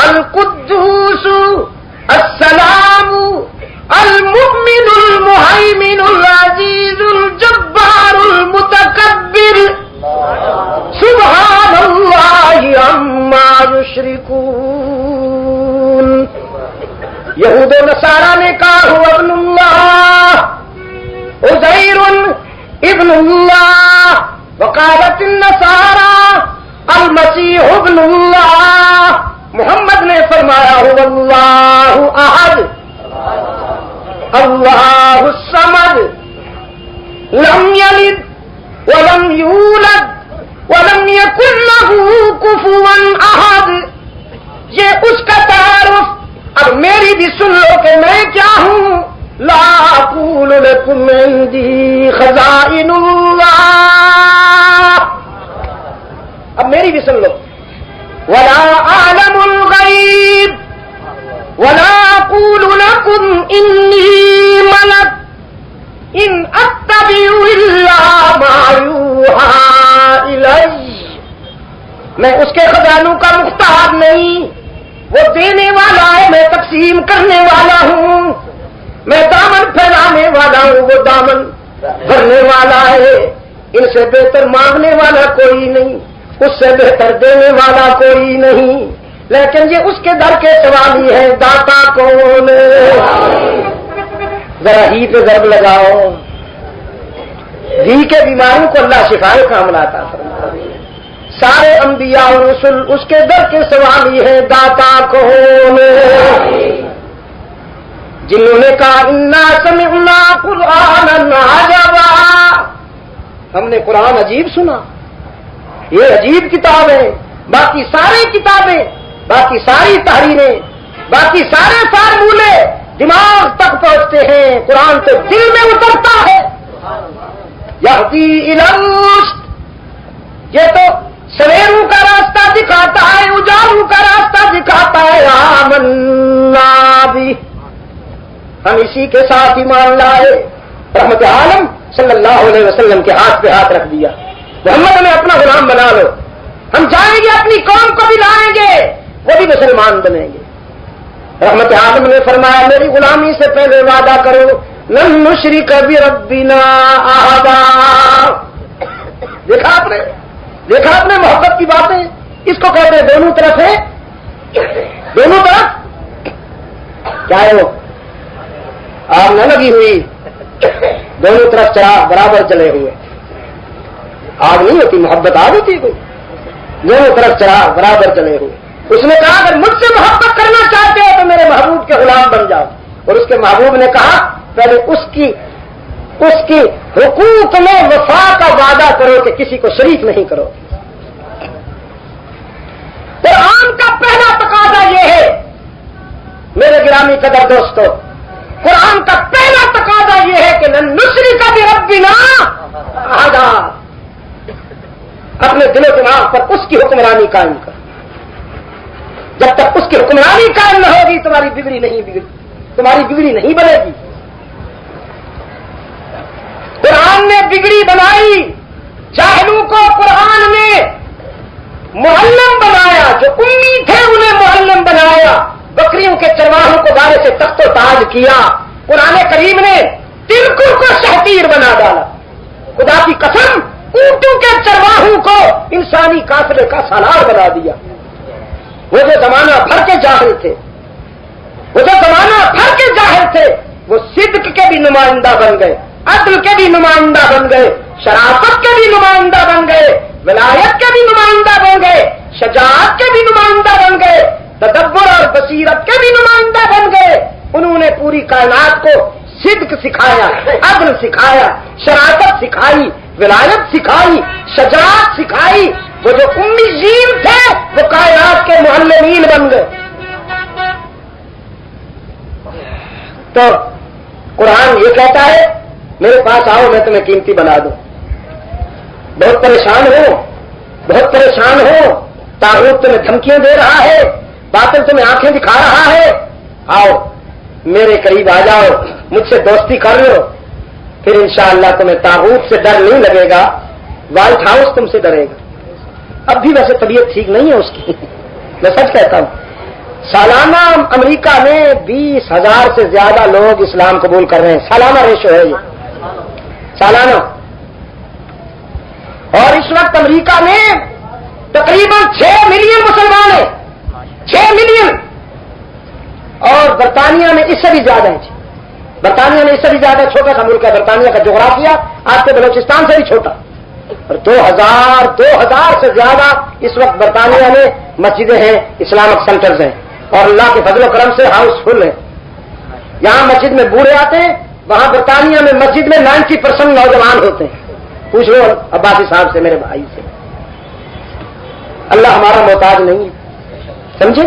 القدوس السلام المؤمن المہیمن العزیز الجبار المتکبر سبحان اللہ عما یشرکون۔ یہود و نصارہ نے کہا ہو ابن اللہ، عزیر ابن اللہ، وقالت النصارى المسیح ابن اللہ، محمد نے فرمایا هو اللہ احد اللہ الصمد لم یلد ولم یولد ولم یکن له کفوا احد۔ یہ اس کا تعارف، اب میری بھی سن لو کہ میں کیا ہوں۔ لا اقول لکم عندی خزائن اللہ، اب میری بھی سن لو، ولا اعلم الغیب ولا اقول لكم انی ملک ان اتبع الا ما یوحى الی۔ میں اس کے خزانوں کا مختار نہیں، وہ دینے والا ہے، میں تقسیم کرنے والا ہوں، میں دامن پھیلانے والا ہوں، وہ دامن بھرنے والا ہے۔ ان سے بہتر مانگنے والا کوئی نہیں، اس سے بہتر دینے والا کوئی نہیں، لیکن یہ اس کے در کے سوالی ہے، داتا کون؟ ذرا ہی پہ ضرب لگاؤ، دل کے بیماروں کو اللہ شفائے کامل عطا فرمائے۔ سارے انبیاء اور رسل اس کے در کے سوالی ہے، داتا کون؟ جنہوں نے کہا انا سمعنا قرآنا عجبا، ہم نے قرآن عجیب سنا، یہ عجیب کتاب ہے، باقی ساری کتابیں، باقی ساری تحریریں، باقی سارے فارمولے دماغ تک پہنچتے ہیں، قرآن تو دل میں اترتا ہے۔ یہدی الی الرشد، یہ تو سویروں کا راستہ دکھاتا ہے، اجالوں کا راستہ دکھاتا ہے۔ آمنا بھی، ہم اسی کے ساتھ ایمان لائے۔ رحمت عالم صلی اللہ علیہ وسلم کے ہاتھ پہ ہاتھ رکھ دیا، محمد ہمیں اپنا غلام بنا لو، ہم جائیں گے اپنی قوم کو بھی لائیں گے، وہ بھی مسلمان بنیں گے۔ رحمت عالم نے فرمایا میری غلامی سے پہلے وعدہ کرو، لن نشرک بربنا احدا۔ دیکھا آپ نے محبت کی باتیں، اس کو کہتے ہیں دونوں طرف ہے، دونوں طرف کیا ہے، وہ آگ نہ لگی ہوئی، دونوں طرف چراغ برابر جلے ہوئے، آگ نہیں ہوتی، محبت آگ ہوتی کوئی، دونوں طرف چراغ برابر جلے ہوئے۔ اس نے کہا اگر مجھ سے محبت کرنا چاہتے ہو تو میرے محبوب کے غلام بن جاؤ، اور اس کے محبوب نے کہا پہلے اس کی حقوق میں وفا کا وعدہ کرو کہ کسی کو شریک نہیں کرو۔ قرآن کا پہلا تقاضا یہ ہے میرے گرامی قدر دوستو، قرآن کا پہلا تقاضا یہ ہے کہ لن نشرک بربنا احدا، اپنے دل و دماغ پر اس کی حکمرانی قائم کر، جب تک اس کی حکمرانی قائم نہ ہوگی تمہاری بگڑی نہیں بنے گی۔ قرآن نے بگڑی بنائی، جاہلوں کو قرآن نے معلم بنایا، جو امی تھے انہیں معلم بنایا، بکریوں کے چرواہوں کو گارے سے تخت و تاج کیا، قرآن کریم نے تلکوں کو شہتیر بنا ڈالا، خدا کی قسم اونٹوں کے چرواہوں کو انسانی قافلے کا سالار بنا دیا۔ وہ جو زمانہ بھر کے جاہل تھے، وہ صدق کے بھی نمائندہ بن گئے، عدل کے بھی نمائندہ بن گئے، شرافت کے بھی نمائندہ بن گئے، ولایت کے بھی نمائندہ بن گئے، شجاعت کے بھی نمائندہ بن گئے، تدبر اور بصیرت کے بھی نمائندہ بن گئے۔ انہوں نے پوری کائنات کو صدق سکھایا، عدل سکھایا، شرافت سکھائی، ولایت سکھائی، شجاعت سکھائی. وہ جو امیین تھے وہ کائنات کے معلمین بن گئے. تو قرآن یہ کہتا ہے میرے پاس آؤ میں تمہیں قیمتی بنا دوں. بہت پریشان ہو، بہت پریشان ہو، طاغوت تمہیں دھمکیاں دے رہا ہے، باطل تمہیں آنکھیں دکھا رہا ہے، آؤ میرے قریب آ جاؤ، مجھ سے دوستی کر لو، پھر انشاءاللہ تمہیں طاغوت سے ڈر نہیں لگے گا، وائٹ ہاؤس تم سے ڈرے گا. اب بھی ویسے طبیعت ٹھیک نہیں ہے اس کی، میں سچ کہتا ہوں. سالانہ امریکہ میں 20,000 سے زیادہ لوگ اسلام قبول کر رہے ہیں، سالانہ ریشو ہے یہ، سالانہ. اور اس وقت امریکہ میں تقریباً 6 ملین مسلمان ہیں، 6 ملین. اور برطانیہ میں اس سے بھی زیادہ ہے. برطانیہ میں اس سے بھی زیادہ، چھوٹا سا ملک ہے برطانیہ کا جغرافیہ، آپ کے بلوچستان سے بھی چھوٹا. اور 2000 سے زیادہ اس وقت برطانیہ میں مسجدیں ہیں، اسلامک سینٹرز ہیں، اور اللہ کے فضل و کرم سے ہاؤس فل ہے. یہاں مسجد میں بوڑھے آتے ہیں، وہاں برطانیہ میں مسجد میں 90% نوجوان ہوتے ہیں. پوچھ لو عباسی صاحب سے، میرے بھائی سے. اللہ ہمارا محتاج نہیں ہے، سمجھے.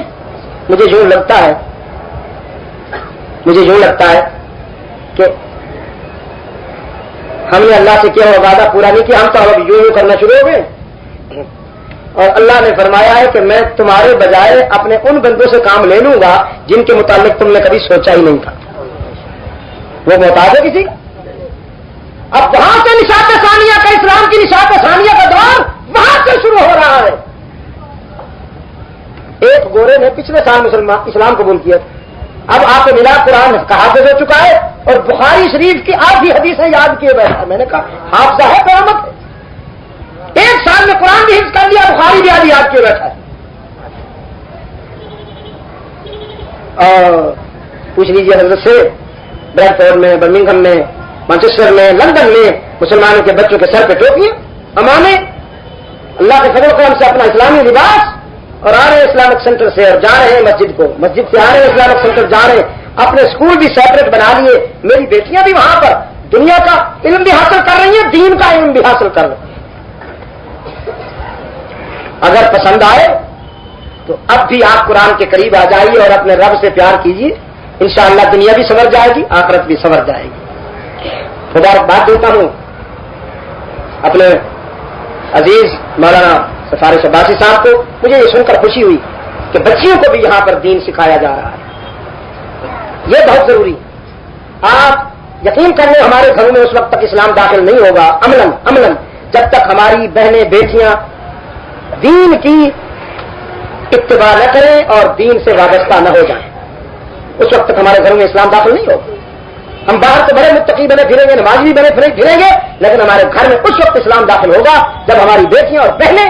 مجھے یوں لگتا ہے کہ ہم نے اللہ سے کیا وعدہ پورا نہیں کیا، ہم تو اب یوں کرنا شروع ہو گئے. اور اللہ نے فرمایا ہے کہ میں تمہارے بجائے اپنے ان بندوں سے کام لے لوں گا جن کے متعلق تم نے کبھی سوچا ہی نہیں تھا. وہ محتاج ہے کسی کا. اب وہاں سے نشاط ثانیہ کا، اسلام کی نشاط ثانیہ کا دور وہاں سے شروع ہو رہا ہے. ایک گورے نے پچھلے سال اسلام قبول کیا، اب آپ کو ملا قرآن کا حافظ ہو چکا ہے اور بخاری شریف کی آدھی حدیثیں یاد کیے بیٹھا. میں نے کہا حافظہ ہے قیامت. 1 سال میں قرآن بھی حفظ کر لیا، بخاری بھی آدھی یاد کیے بیٹھا ہے. اور پوچھ لیجیے حضرت سے، بریڈ فورڈ میں، برمنگھم میں، مانچسٹر میں، لندن میں مسلمانوں کے بچوں کے سر پہ ٹوپیاں، امامے، اللہ کے فضل و کرم سے اپنا اسلامی لباس، اور آ رہے ہیں اسلامک سینٹر سے اور جا رہے ہیں مسجد کو، مسجد سے آ رہے ہیں اسلامک سینٹر جا رہے ہیں. اپنے اسکول بھی سیپریٹ بنا لیے. میری بیٹیاں بھی وہاں پر دنیا کا علم بھی حاصل کر رہی ہیں، دین کا علم بھی حاصل کر رہی ہیں. اگر پسند آئے تو اب بھی آپ قرآن کے قریب آ جائیے اور اپنے رب سے پیار کیجیے. انشاءاللہ دنیا بھی سنور جائے گی، آخرت بھی سنور جائے گی. مبارکباد دیتا ہوں اپنے عزیز مولانا سفارش عباسی صاحب کو. مجھے یہ سن کر خوشی ہوئی کہ بچیوں کو بھی یہاں پر دین سکھایا جا رہا ہے. یہ بہت ضروری. آپ یقین کر لیں ہمارے گھروں میں اس وقت تک اسلام داخل نہیں ہوگا عملاً جب تک ہماری بہنیں بیٹیاں دین کی اتباع نہ کریں اور دین سے وابستہ نہ ہو جائیں. اس وقت تک ہمارے گھروں میں اسلام داخل نہیں ہوگا. ہم باہر تو بڑے متقی بنے پھریں گے، نمازی بنے پھریں گے، لیکن ہمارے گھر میں اس وقت اسلام داخل ہوگا جب ہماری بیٹیاں اور بہنیں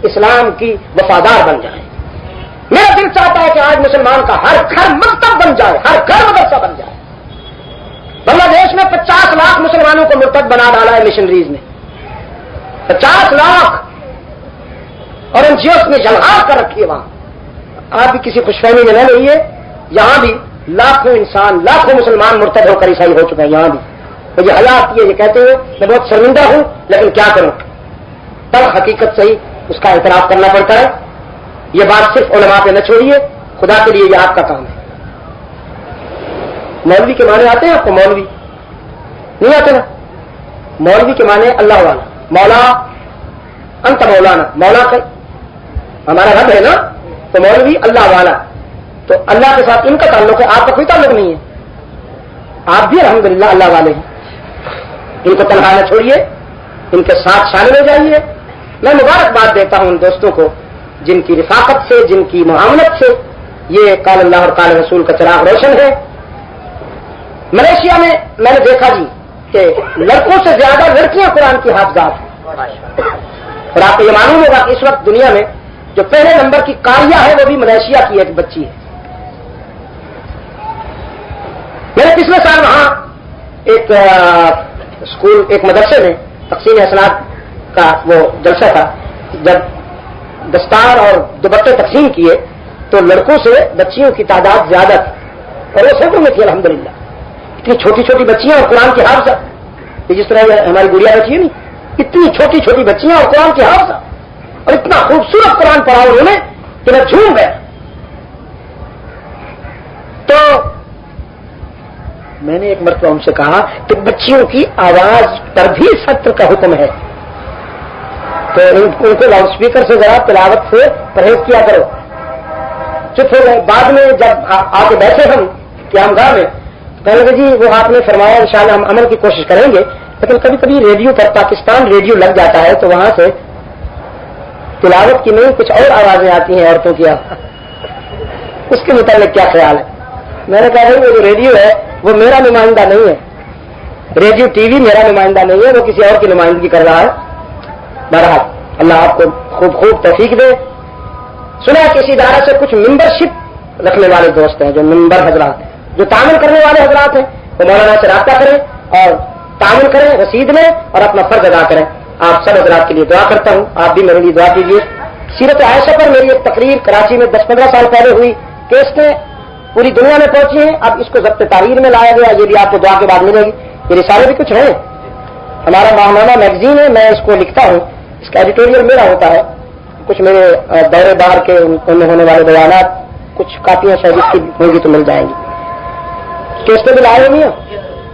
اسلام کی وفادار بن جائیں. میرا دل چاہتا ہے کہ آج مسلمان کا ہر گھر مکتب بن جائے، ہر گھر مدرسہ بن جائے. بنگلہ دیش میں 50 لاکھ مسلمانوں کو مرتد بنا ڈالا ہے مشنریز نے، 50 لاکھ. اور ان جیوس نے جلحال کر رکھی ہے. وہاں آپ بھی کسی خوش فہمی میں نہ رہیے، یہاں بھی لاکھوں انسان، لاکھوں مسلمان مرتد ہو کر عیسائی ہو چکے ہیں. یہاں بھی مجھے حیا آتی ہے یہ کہتے ہوئے، میں بہت شرمندہ ہوں، لیکن کیا کروں، تب حقیقت صحیح اس کا اعتراف کرنا پڑتا ہے. یہ بات صرف علماء پہ نہ چھوڑیے، خدا کے لیے یہ آپ کا کام ہے. مولوی کے معنی آتے ہیں آپ کو؟ مولوی نہیں آتے نا. مولوی کے معنی اللہ والا، مولا انت مولانا، مولا کا ہمارا رب ہے نا، تو مولوی اللہ والا. تو اللہ کے ساتھ ان کا تعلق ہے، آپ کا کوئی تعلق نہیں ہے. آپ بھی الحمدللہ اللہ والے ہیں. ان کو تنہا نہ چھوڑیے، ان کے ساتھ شامل ہو جائیے. میں مبارکباد دیتا ہوں ان دوستوں کو جن کی رفاقت سے، جن کی معاملت سے یہ قال اللہ اور قال رسول کا چراغ روشن ہے. ملیشیا میں میں نے دیکھا جی کہ لڑکوں سے زیادہ لڑکیاں قرآن کی حافظات ہیں. اور آپ کو یہ معلوم ہوگا کہ اس وقت دنیا میں جو پہلے نمبر کی کاریہ ہے وہ بھی ملیشیا کی ایک بچی ہے. میں نے پچھلے سال وہاں ایک اسکول، ایک مدرسے میں تقسیم اسناد کا وہ جلسہ تھا. جب دستار اور دوپٹے تقسیم کیے تو لڑکوں سے بچیوں کی تعداد زیادہ تھی اور وہ سینکڑوں میں تھی الحمدللہ. اتنی چھوٹی چھوٹی بچیاں اور قرآن کی حافظہ، یہ جس طرح ہماری گڑیا بچی ہے نہیں، اتنی چھوٹی چھوٹی بچیاں اور قرآن کی حافظہ، اور اتنا خوبصورت قرآن پڑھا انہوں نے کہ میں جھوم گیا۔ تو میں نے ایک مرتبہ ان سے کہا کہ بچیوں کی آواز پر بھی سطر کا حکم ہے، تو ان کو لاؤڈ اسپیکر سے ذرا تلاوت سے پرہیز کیا کرو۔ چپ ہو گئے۔ بعد میں جب آ کے بیٹھے ہم قیام گاہ میں، کہنے لگے جی وہ آپ نے فرمایا انشاءاللہ ہم عمل کی کوشش کریں گے، لیکن کبھی کبھی ریڈیو پر پاکستان ریڈیو لگ جاتا ہے تو وہاں سے تلاوت کی نہیں کچھ اور آوازیں آتی ہیں عورتوں کی، اس کے متعلق کیا خیال ہے؟ میں نے کہا بھائی وہ جو ریڈیو ہے وہ میرا نمائندہ نہیں ہے، ریڈیو ٹی وی میرا نمائندہ نہیں ہے، وہ کسی اور کی نمائندگی کر رہا ہے۔ بہرحال اللہ آپ کو خوب خوب توفیق دے۔ سنا کہ اس ادارے سے کچھ ممبرشپ رکھنے والے دوست ہیں، جو ممبر حضرات ہیں، جو تعامل کرنے والے حضرات ہیں، وہ مولانا سے رابطہ کریں اور تعامل کریں رسید میں اور اپنا فرض ادا کریں۔ آپ سب حضرات کے لیے دعا کرتا ہوں، آپ بھی میرے لیے دعا کیجیے۔ سیرت عائشہ پر میری ایک تقریر کراچی میں 10-15 سال پہلے ہوئی، کیسٹیں پوری دنیا میں پہنچی ہیں، اب اس کو ضبط تحریر میں لایا گیا، یہ بھی آپ کو دعا کے بعد ملے گی۔ یہ رسالے بھی کچھ ہیں، ہمارا ماہنامہ میگزین ہے، میں اس کو لکھتا ہوں، اس کا ایڈیٹوریل میرا ہوتا ہے، کچھ میرے دورے بار کے ان میں ہونے والے بیانات، کچھ کاپیاں شاید اس کی ہوں گی تو مل جائیں گی۔ کیسٹیں بھی لائے ہوئی ہیں،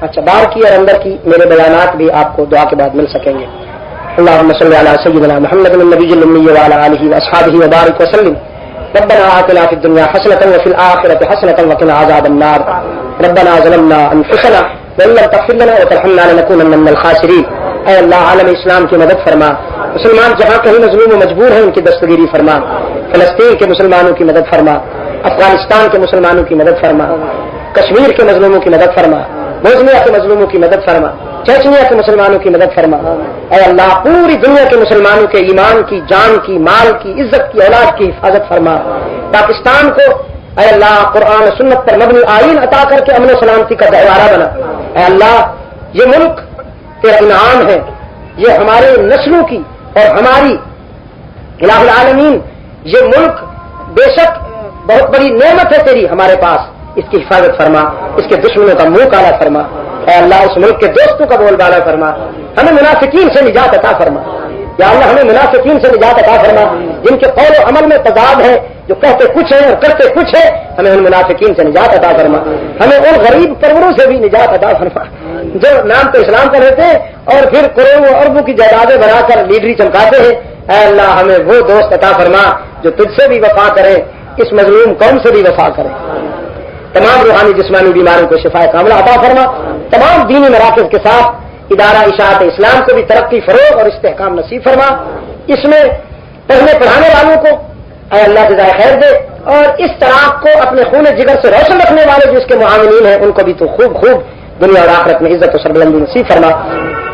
اچھا باہر کی اور اندر کی میرے بیانات بھی آپ کو دعا کے بعد مل سکیں گے۔ اللهم صل على سيدنا محمد النبي الأمي وعلى آله وأصحابه وبارك وسلم۔ ربنا آتنا في الدنيا حسنة وفي الآخرة حسنة وقنا عذاب النار۔ ربنا ظلمنا أنفسنا وإن لم تغفر لنا وترحمنا لنكونن من الخاسرين۔ اے اللہ عالم اسلام کی مدد فرما، مسلمان جہاں کہیں مظلوم و مجبور ہیں ان کی دستگیری فرما، فلسطین کے مسلمانوں کی مدد فرما، افغانستان کے مسلمانوں کی مدد فرما، کشمیر کے مظلوموں کی مدد فرما، بوسنیا کے مظلوموں کی مدد فرما، چیچنیا کے مسلمانوں کی مدد فرما۔ اے اللہ پوری دنیا کے مسلمانوں کے ایمان کی، جان کی، مال کی، عزت کی، اولاد کی حفاظت فرما۔ پاکستان کو اے اللہ قرآن و سنت پر مبنی آئین عطا کر کے امن و سلامتی کا گہوارہ بنا۔ اے اللہ یہ ملک تیرا انعام ہے، یہ ہمارے نسلوں کی اور ہماری الہ العالمین، یہ ملک بے شک بہت بڑی نعمت ہے تیری ہمارے پاس، اس کی حفاظت فرما، اس کے دشمنوں کا منہ کالا فرما۔ اے اللہ اس ملک کے دوستوں کا بول بالا فرما، ہمیں منافقین سے نجات عطا فرما۔ یا اللہ ہمیں منافقین سے نجات عطا فرما، جن کے قول و عمل میں تضاد ہے، جو کہتے کچھ ہے اور کرتے کچھ ہے، ہمیں ان منافقین سے نجات عطا فرما۔ ہمیں ان غریب پروروں سے بھی نجات عطا فرما جو نام تو اسلام کا رہتے ہیں اور پھر کروڑوں اربوں کی جائیدادیں بنا کر لیڈری چمکاتے ہیں۔ اے اللہ ہمیں وہ دوست عطا فرما جو تجھ سے بھی وفا کرے، اس مظلوم قوم سے بھی وفا کرے۔ تمام روحانی جسمانی بیماروں کو شفا کاملہ عطا فرما۔ تمام دینی مراکز کے ساتھ ادارہ اشاعت اسلام کو بھی ترقی، فروغ اور استحکام نصیب فرما۔ اس میں پڑھنے پڑھانے والوں کو اے اللہ جزائے خیر دے، اور اس طرح کو اپنے خون جگر سے روشن رکھنے والے جو اس کے معاونین ہیں ان کو بھی تو خوب خوب دنیا اور آخرت میں عزت و سربلندی نصیب فرما۔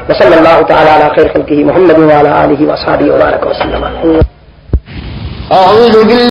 وصلی اللہ تعالی علی خیر خلقہ محمد وعلی آلہ وصحبہ وبارک وسلم۔